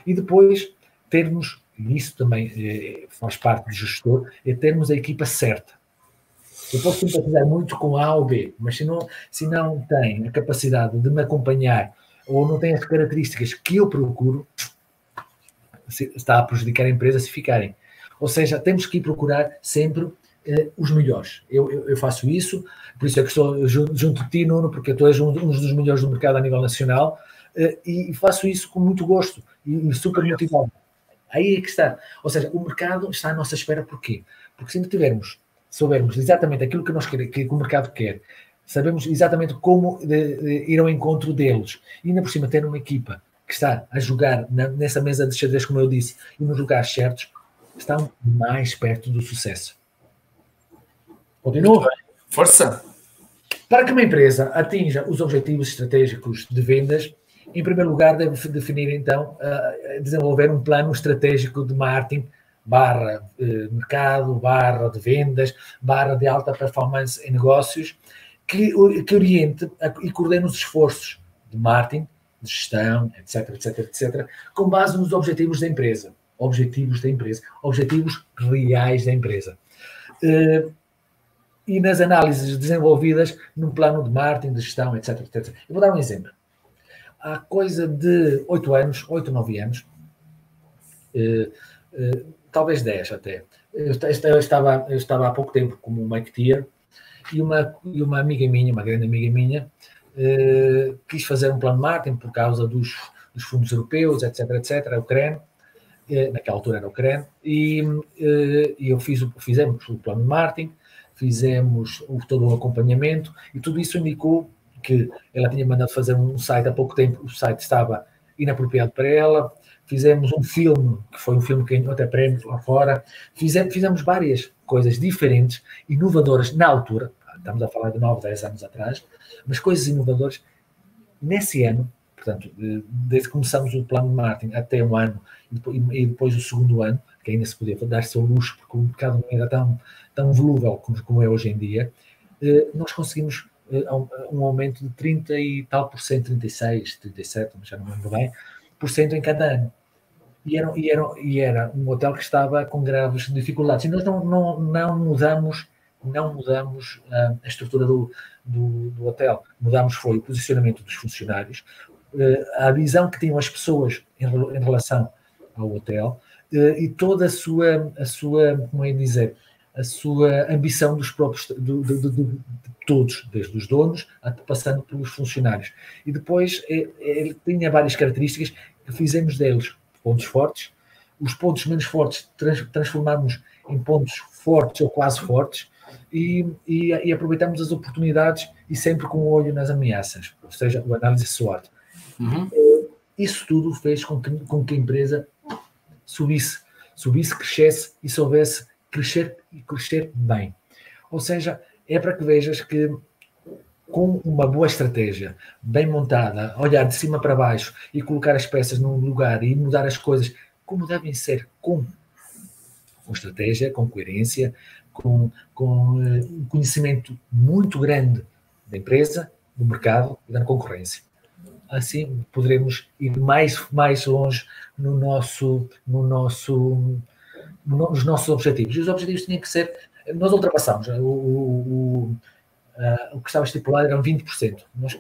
E depois termos, e isso também faz parte do gestor, é termos a equipa certa. Eu posso simpatizar muito com A ou B, mas se não tem a capacidade de me acompanhar ou não tem as características que eu procuro, está a prejudicar a empresa se ficarem. Ou seja, temos que ir procurar sempre os melhores. Eu faço isso, por isso é que estou junto de ti, Nuno, porque tu és um dos melhores do mercado a nível nacional, e faço isso com muito gosto e super motivado. Aí é que está. Ou seja, o mercado está à nossa espera. Porquê? Porque se não soubermos exatamente aquilo que que o mercado quer, sabemos exatamente como ir ao encontro deles, e ainda por cima ter uma equipa que está a jogar nessa mesa de xadrez, como eu disse, e nos lugares certos, estão mais perto do sucesso. Continua? Força! Para que uma empresa atinja os objetivos estratégicos de vendas, em primeiro lugar deve definir então, desenvolver um plano estratégico de marketing, mercado, de vendas, de alta performance em negócios, que oriente e coordene os esforços de marketing, de gestão, etc, com base nos objetivos da empresa. Objetivos reais da empresa. E nas análises desenvolvidas num plano de marketing, de gestão, etc. Eu vou dar um exemplo. Há coisa de 8 ou 9 anos, talvez 10 até. Eu estava há pouco tempo como marketeer e uma amiga minha, uma grande amiga minha, quis fazer um plano de marketing por causa dos fundos europeus, etc, a Ucrânia, naquela altura era a Ucrânia, e fizemos o plano de marketing, fizemos todo o acompanhamento, e tudo isso indicou que ela tinha mandado fazer um site há pouco tempo, o site estava inapropriado para ela, fizemos um filme, que foi um filme que ganhou até prémios lá fora, fizemos várias coisas diferentes, inovadoras na altura, estamos a falar de 9, 10 anos atrás, mas coisas inovadoras nesse ano, portanto, desde que começamos o plano de marketing até um ano, e depois o segundo ano, que ainda se podia dar-se ao luxo, porque o mercado não era tão volúvel como é hoje em dia, nós conseguimos um aumento de 30 e tal por cento, 36, 37, já não me lembro bem, por cento em cada ano. E era um hotel que estava com graves dificuldades. E nós não mudamos a estrutura do hotel. Foi o posicionamento dos funcionários, a visão que tinham as pessoas em relação ao hotel, e toda a sua, como é dizer, a sua ambição dos próprios, de todos, desde os donos, passando pelos funcionários. E depois ele tinha várias características que fizemos deles pontos fortes, os pontos menos fortes transformamos em pontos fortes ou quase fortes, e aproveitamos as oportunidades e sempre com o olho nas ameaças, ou seja, o análise SWOT. Isso tudo fez com que a empresa subisse, crescesse e soubesse crescer bem. Ou seja, é para que vejas que com uma boa estratégia, bem montada, olhar de cima para baixo e colocar as peças num lugar e mudar as coisas como devem ser, com estratégia, com coerência, com um conhecimento muito grande da empresa, do mercado e da concorrência. Assim poderemos ir mais longe nos nossos objetivos. E os objetivos tinham que ser... Nós ultrapassamos. O que estava estipulado eram 20%. Nós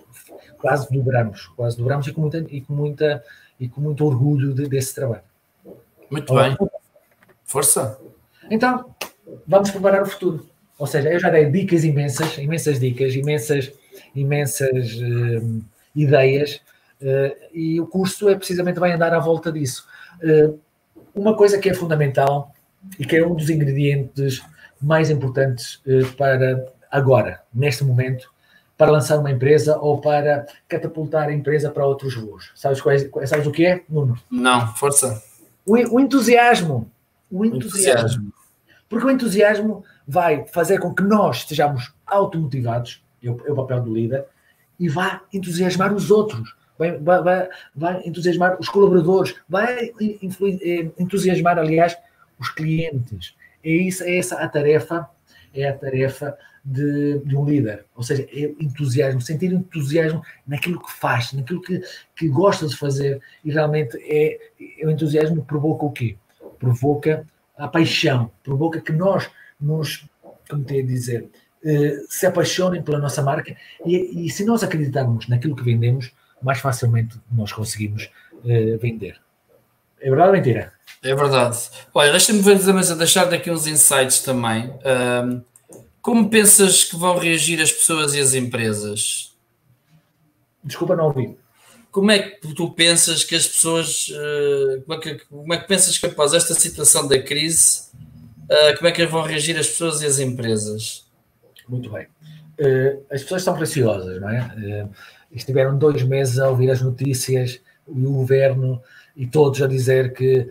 quase dobramos e com muito orgulho desse trabalho. Muito bem. Força. Então, vamos preparar o futuro. Ou seja, eu já dei dicas imensas dicas, imensas ideias, e o curso precisamente vai andar à volta disso. Uma coisa que é fundamental e que é um dos ingredientes mais importantes para agora, neste momento, para lançar uma empresa ou para catapultar a empresa para outros voos. Sabes o que é, Nuno? Não, força. O entusiasmo. Porque o entusiasmo vai fazer com que nós estejamos automotivados, é o papel do líder, e vai entusiasmar os outros, vai entusiasmar os colaboradores, vai entusiasmar, aliás, os clientes. é essa a tarefa, de um líder, ou seja, é entusiasmo, sentir entusiasmo naquilo que faz, naquilo que gosta de fazer, e realmente o entusiasmo provoca o quê? Provoca a paixão, provoca que nós como tenho a dizer, se apaixonem pela nossa marca, e se nós acreditarmos naquilo que vendemos, mais facilmente nós conseguimos vender. É verdade ou mentira? É verdade. Olha, deixa-me ver, mas a deixar daqui uns insights também. Como pensas que vão reagir as pessoas e as empresas? Desculpa, não ouvi. Como é que tu pensas que as pessoas... como é que pensas que após esta situação da crise, como é que vão reagir as pessoas e as empresas? Muito bem. As pessoas estão receosas, não é? Estiveram 2 meses a ouvir as notícias, o governo e todos a dizer que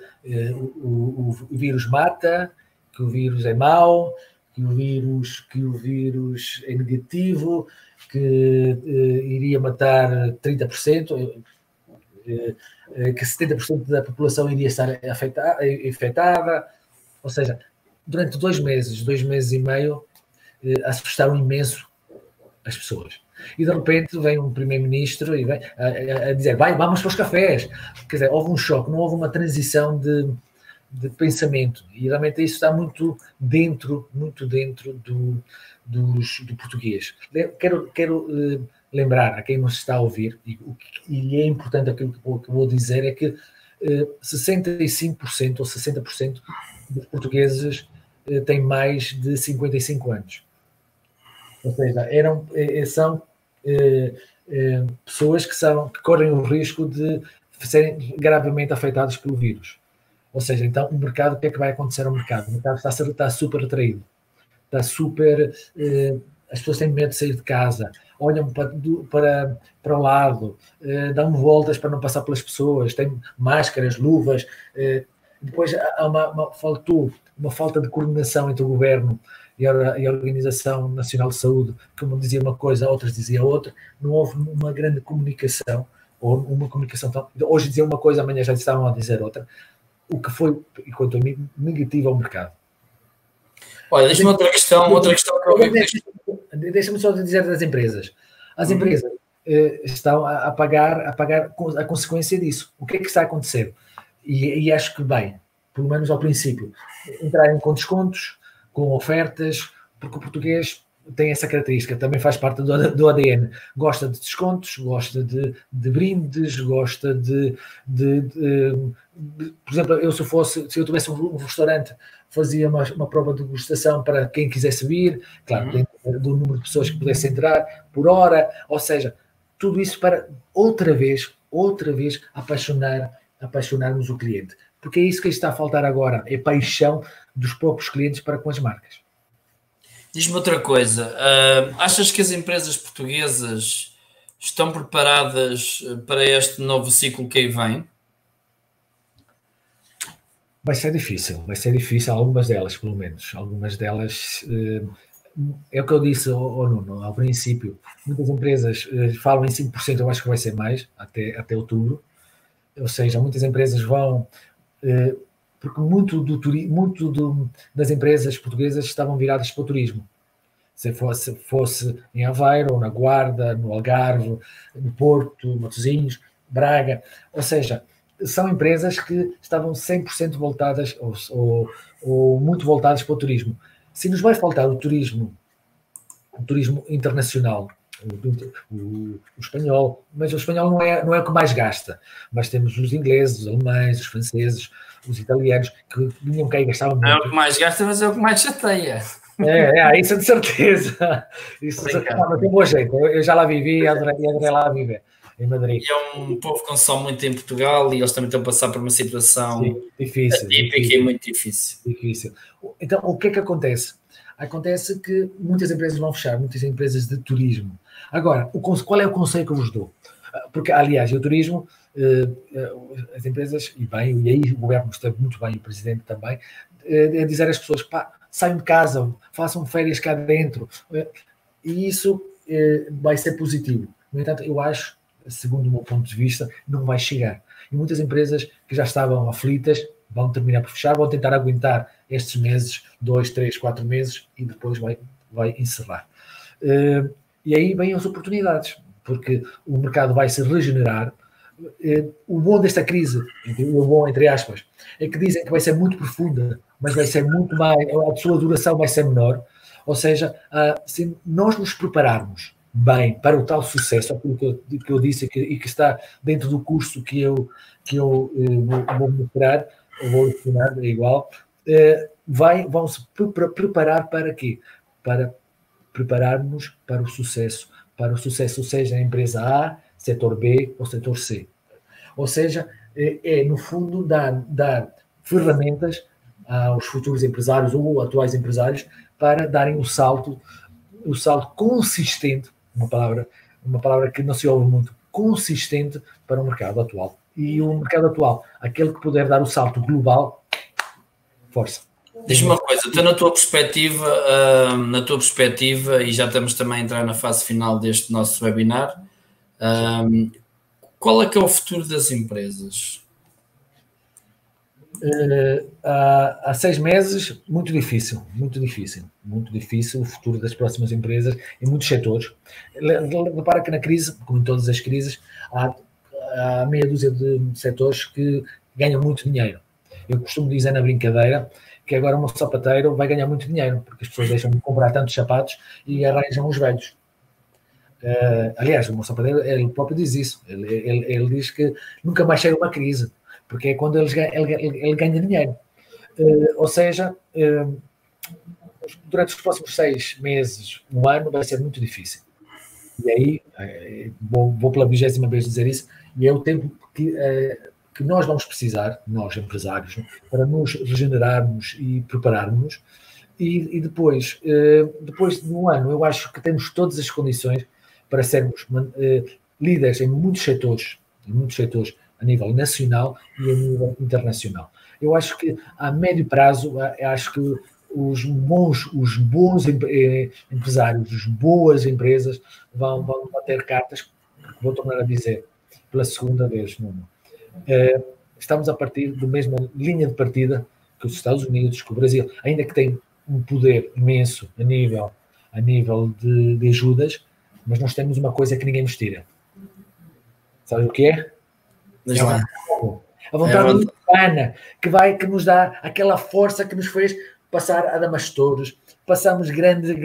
o vírus mata, que o vírus é mau, que o vírus é negativo, que iria matar 30%, que 70% da população iria estar infectada. Ou seja, durante 2 meses e meio, assustaram imenso as pessoas. E de repente vem um primeiro-ministro e vem a dizer, vamos para os cafés. Quer dizer, houve um choque, não houve uma transição de pensamento. E realmente isso está muito dentro do português. Quero lembrar a quem nos está a ouvir, e é importante aquilo que vou dizer, é que 65% ou 60% dos portugueses têm mais de 55 anos. Ou seja, são pessoas que correm o risco de serem gravemente afetadas pelo vírus. Ou seja, então o mercado, o que é que vai acontecer ao mercado? O mercado está super retraído, está super... as pessoas têm medo de sair de casa, olham para o lado, dão voltas para não passar pelas pessoas, têm máscaras, luvas. Depois há uma falta de coordenação entre o governo e a Organização Nacional de Saúde, que uma dizia uma coisa, outras diziam outra. Não houve uma grande comunicação, ou uma comunicação tão... Hoje diziam uma coisa, amanhã já estavam a dizer outra, o que foi, quanto a mim, negativo ao mercado. Olha, deixa-me outra questão que eu vi. Deixa-me só dizer das empresas. As empresas estão a pagar a consequência disso. O que é que está a acontecer? E acho que bem, pelo menos ao princípio, entrarem com descontos, com ofertas, porque o português tem essa característica, também faz parte do ADN. Gosta de descontos, gosta de brindes, gosta por exemplo, se eu tivesse um restaurante, fazia uma prova de degustação para quem quisesse vir, claro, dentro do número de pessoas que pudesse entrar, por hora, ou seja, tudo isso para outra vez apaixonarmos o cliente. Porque é isso que está a faltar agora, é paixão dos próprios clientes para com as marcas. Diz-me outra coisa, achas que as empresas portuguesas estão preparadas para este novo ciclo que aí vem? Vai ser difícil, algumas delas, pelo menos. Algumas delas, é o que eu disse ao Nuno, ao princípio, muitas empresas falam em 5%, eu acho que vai ser mais, até outubro. Ou seja, muitas empresas vão... porque muito das empresas portuguesas estavam viradas para o turismo. Se fosse em Aveiro, ou na Guarda, no Algarve, no Porto, Matosinhos, Braga, ou seja, são empresas que estavam 100% voltadas ou muito voltadas para o turismo. Se nos vai faltar o turismo internacional, o espanhol, mas o espanhol não é o que mais gasta, mas temos os ingleses, os alemães, os franceses, os italianos, que vinham cá e gastavam muito. Não é o que mais gasta, mas é o que mais chateia. Isso é de certeza. Isso tem bom jeito. Eu já lá vivi e adorei lá viver, em Madrid. E é um povo que consome muito em Portugal e eles também estão a passar por uma situação difícil e muito difícil. Então, o que é que acontece? Acontece que muitas empresas vão fechar, muitas empresas de turismo. Agora, qual é o conselho que eu vos dou? Porque, aliás, o turismo, as empresas, e aí o governo esteve muito bem, o presidente também, é dizer às pessoas, saiam de casa, façam férias cá dentro, e isso vai ser positivo. No entanto, eu acho, segundo o meu ponto de vista, não vai chegar. E muitas empresas que já estavam aflitas vão terminar por fechar, vão tentar aguentar estes meses, 2, 3, 4 meses, e depois vai encerrar. E aí vêm as oportunidades, porque o mercado vai se regenerar. O bom desta crise, o bom entre aspas, é que dizem que vai ser muito profunda, mas vai ser muito mais, a sua duração vai ser menor. Ou seja, se nós nos prepararmos bem para o tal sucesso, aquilo que eu disse e que está dentro do curso que eu vou mostrar, ou vou ensinar, é igual, vão se preparar para quê? Para preparar-nos para o sucesso, seja a empresa A, setor B ou setor C. Ou seja, no fundo, dar ferramentas aos futuros empresários ou atuais empresários para darem o salto consistente, uma palavra que não se ouve muito, consistente para o mercado atual. E o mercado atual, aquele que puder dar o salto global, força. Diz-me uma coisa, então na tua perspectiva, e já estamos também a entrar na fase final deste nosso webinar, qual é que é o futuro das empresas? Há 6 meses, muito difícil o futuro das próximas empresas em muitos setores. Repara que na crise, como em todas as crises, há meia dúzia de setores que ganham muito dinheiro. Eu costumo dizer na brincadeira que agora um sapateiro vai ganhar muito dinheiro, porque as pessoas deixam de comprar tantos sapatos e arranjam os velhos. Aliás, o meu sapateiro, ele próprio diz isso. Ele diz que nunca mais chega uma crise, porque é quando ele ganha dinheiro. Ou seja, durante os próximos 6 meses, um ano, vai ser muito difícil. E aí, vou pela 20ª vez dizer isso, e é o tempo que nós vamos precisar, nós empresários, para nos regenerarmos e prepararmos. E depois de um ano, eu acho que temos todas as condições para sermos líderes em muitos setores a nível nacional e a nível internacional. Eu acho que a médio prazo, acho que os bons empresários, as boas empresas vão bater cartas, vou tornar a dizer pela segunda vez, Nuno. Estamos a partir da mesma linha de partida que os Estados Unidos, que o Brasil, ainda que tem um poder imenso a nível de ajudas, mas nós temos uma coisa que ninguém nos tira. Sabe o que é? A vontade humana, que nos dá aquela força que nos fez passar a Damastouros, passamos grandes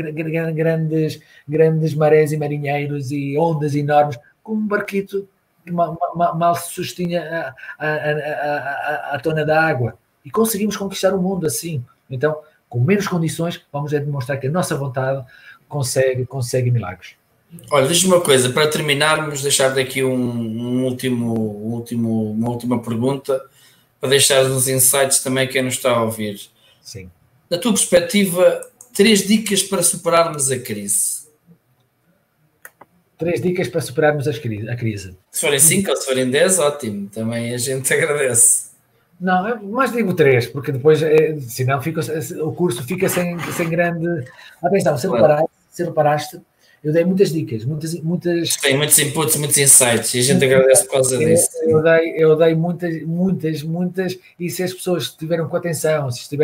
marés e marinheiros e ondas enormes, com um barquito que mal se sustinha a tona da água. E conseguimos conquistar o mundo assim. Então, com menos condições, vamos demonstrar que a nossa vontade consegue milagres. Olha, diz-me uma coisa, para terminarmos, deixar daqui uma última pergunta, para deixar uns insights também a quem nos está a ouvir. Sim. Na tua perspectiva, 3 dicas para superarmos a crise. 3 dicas para superarmos a crise. Se forem 5 ou se forem 10, ótimo, também a gente agradece. Não, mas digo 3, porque depois, senão o curso fica sem grande... Atenção, se reparaste, eu dei muitas dicas, muitas... Tem muitos inputs, muitos insights, e a gente agradece por causa disso. Eu dei muitas, e se as pessoas estiveram com atenção, se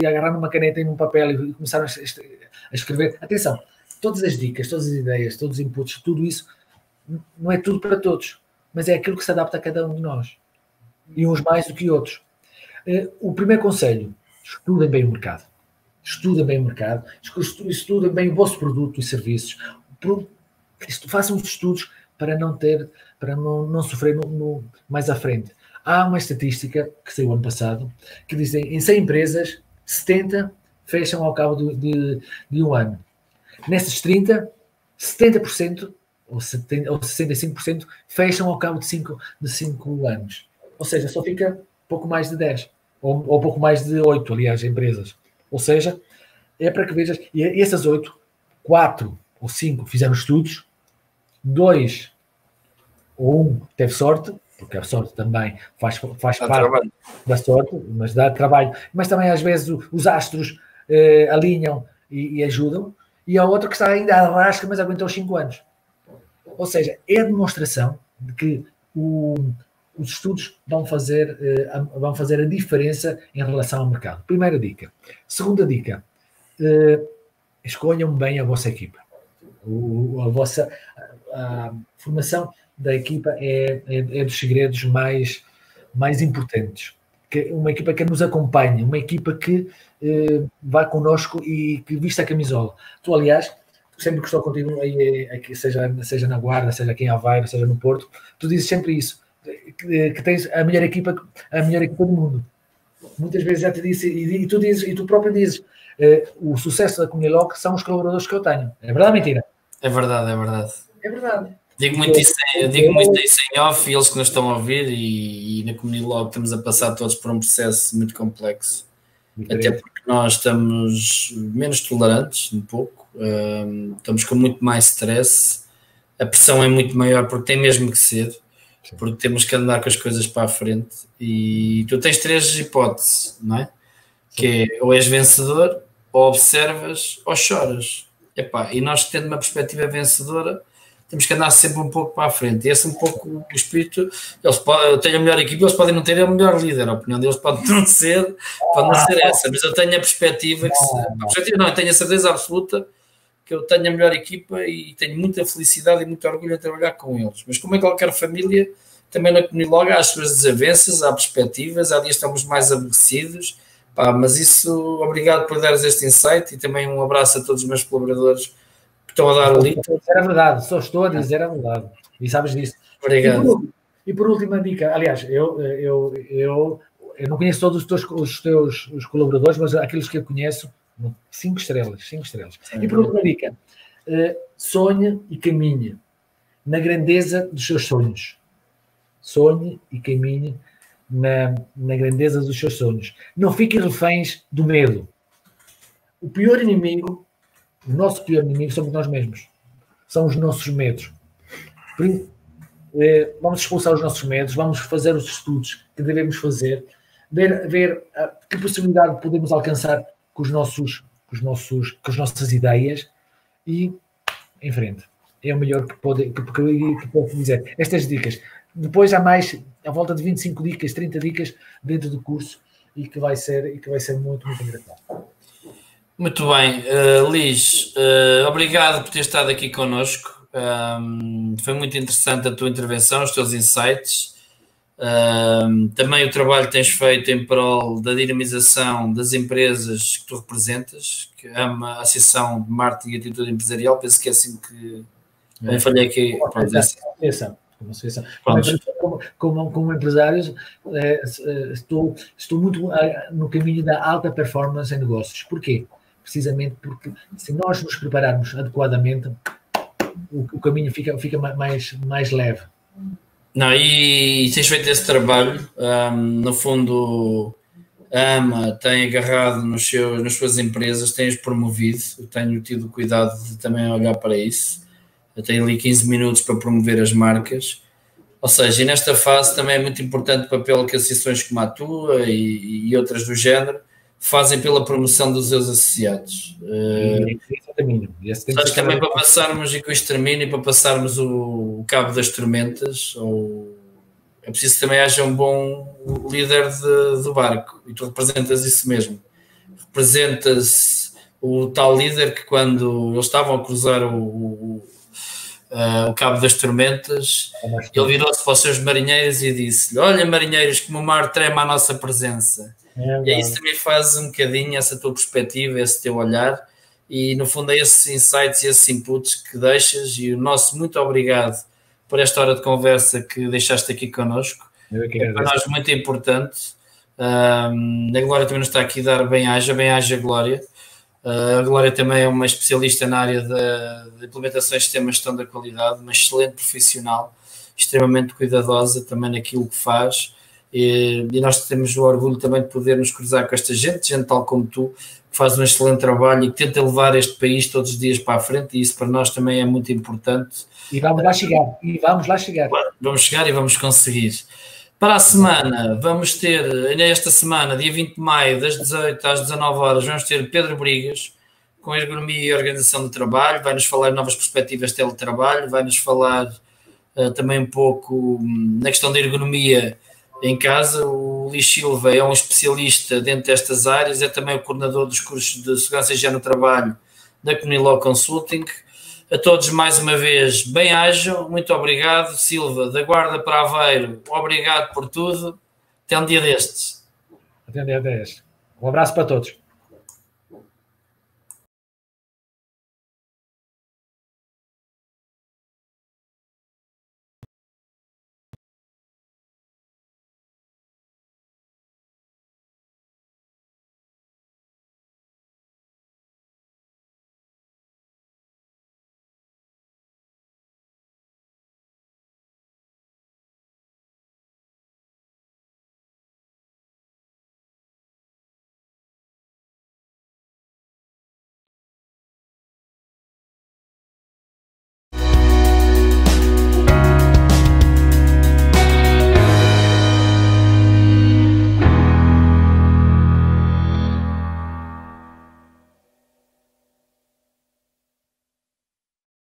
agarraram uma caneta e num papel e começaram a escrever, atenção, todas as dicas, todas as ideias, todos os inputs, tudo isso, não é tudo para todos, mas é aquilo que se adapta a cada um de nós, e uns mais do que outros. O primeiro conselho, estudem bem o mercado. Estudem bem o mercado, estudem bem o vosso produto e serviços, façam os estudos para não sofrer mais à frente. Há uma estatística que saiu ano passado que diz que em 100 empresas, 70 fecham ao cabo de um ano. Nessas 30, 70% ou 65% fecham ao cabo de 5 anos. Ou seja, só fica pouco mais de 10, ou pouco mais de 8, aliás, empresas. Ou seja, é para que vejas, e essas 8, 4 ou 5 fizeram estudos, 2 ou 1 teve sorte, porque a sorte também faz parte da sorte, mas dá trabalho. Mas também às vezes os astros alinham e ajudam, e a outra que está ainda à rasca, mas aguentou 5 anos. Ou seja, é a demonstração de que o os estudos vão fazer a diferença em relação ao mercado. Primeira dica. Segunda dica, escolham bem a vossa equipa. A formação da equipa é dos segredos mais importantes. Uma equipa que nos acompanha, uma equipa que vá connosco e que vista a camisola. Tu, aliás, sempre que estou contigo, aqui, seja na Guarda, seja aqui em Aveiro, seja no Porto, tu dizes sempre isso, que tens a melhor equipa do mundo. Muitas vezes já te disse, e tu próprio dizes, o sucesso da Comuniloc são os colaboradores que eu tenho. É verdade ou mentira? É verdade, é verdade. É verdade. Digo muito isso em off e eles que nos estão a ouvir e na Comuniloc estamos a passar todos por um processo muito complexo. Diferente. Até porque nós estamos menos tolerantes, um pouco, estamos com muito mais stress, a pressão é muito maior porque tem mesmo que ser, sim, porque temos que andar com as coisas para a frente e tu tens 3 hipóteses, não é? Sim. Que é ou és vencedor, ou observas, ou choras. Epá, e nós tendo uma perspectiva vencedora, temos que andar sempre um pouco para a frente. E esse é um pouco o espírito. Eu tenho a melhor equipe, eles podem não ter o melhor líder. A opinião deles pode não ser essa, mas eu tenho a perspectiva eu tenho a certeza absoluta que eu tenho a melhor equipa e tenho muita felicidade e muito orgulho em trabalhar com eles. Mas como é qualquer família, também na Comuniloc há as suas desavenças, há perspectivas, há dias que estamos mais aborrecidos. Mas isso, obrigado por dares este insight e também um abraço a todos os meus colaboradores que estão a dar o litro. É verdade, só estou a dizer a verdade. E sabes disso. Obrigado. E por última dica, aliás, eu não conheço todos os teus colaboradores, mas aqueles que eu conheço, 5 estrelas. 5 estrelas. E por última dica, sonhe e caminhe na grandeza dos seus sonhos. Sonhe e caminhe na grandeza dos seus sonhos. Não fiquem reféns do medo. O nosso pior inimigo somos nós mesmos. São os nossos medos. Vamos expulsar os nossos medos, vamos fazer os estudos que devemos fazer, ver que possibilidade podemos alcançar com as nossas ideias e em frente. É o melhor que posso dizer. Estas dicas. Depois há mais, à volta de 25 dicas, 30 dicas dentro do curso e que vai ser muito, muito engraçado. Muito bem. Liz, obrigado por ter estado aqui connosco. Foi muito interessante a tua intervenção, os teus insights. Também o trabalho que tens feito em prol da dinamização das empresas que tu representas, que é uma associação de marketing e atitude empresarial. Penso que é assim que... Bem, falhei aqui. Como empresário, estou muito no caminho da alta performance em negócios. Porquê? Precisamente porque se nós nos prepararmos adequadamente, o caminho fica mais leve. Não, e tens feito esse trabalho, no fundo, a AMA tem agarrado nas suas empresas, tem-os promovido, eu tenho tido cuidado de também olhar para isso. Eu tenho ali 15 minutos para promover as marcas, ou seja, e nesta fase também é muito importante o papel que associações como a tua e outras do género fazem pela promoção dos seus associados. Acho que também para passarmos, e com isto termino, e para passarmos o cabo das tormentas, é preciso que também haja um bom líder do barco, e tu representas isso mesmo. Representas o tal líder que quando eles estavam a cruzar o cabo das tormentas, ele virou-se para os seus marinheiros e disse-lhe: olha, marinheiros, como o mar treme à nossa presença. E isso também faz um bocadinho essa tua perspectiva, esse teu olhar, e no fundo é esses insights e esses inputs que deixas, e o nosso muito obrigado por esta hora de conversa que deixaste aqui connosco. É para nós muito importante. A Glória também nos está aqui a dar bem-haja Glória. A Glória também é uma especialista na área de implementação de sistemas de gestão da qualidade, uma excelente profissional, extremamente cuidadosa também naquilo que faz, e nós temos o orgulho também de poder nos cruzar com esta gente tal como tu, que faz um excelente trabalho e que tenta levar este país todos os dias para a frente, e isso para nós também é muito importante. E vamos lá chegar. Vamos chegar e vamos conseguir. Para a semana, vamos ter, nesta semana, dia 20 de maio, das 18 às 19 horas, vamos ter Pedro Brigas, com ergonomia e organização do trabalho, vai-nos falar de novas perspectivas de teletrabalho, vai-nos falar também um pouco na questão da ergonomia em casa. O Luís Silva é um especialista dentro destas áreas, é também o coordenador dos cursos de segurança e higiene no trabalho da Comunilaw Consulting. A todos mais uma vez, bem-ajam, muito obrigado. Silva, da Guarda para Aveiro, obrigado por tudo. Até um dia destes. Até um dia destes. Um abraço para todos.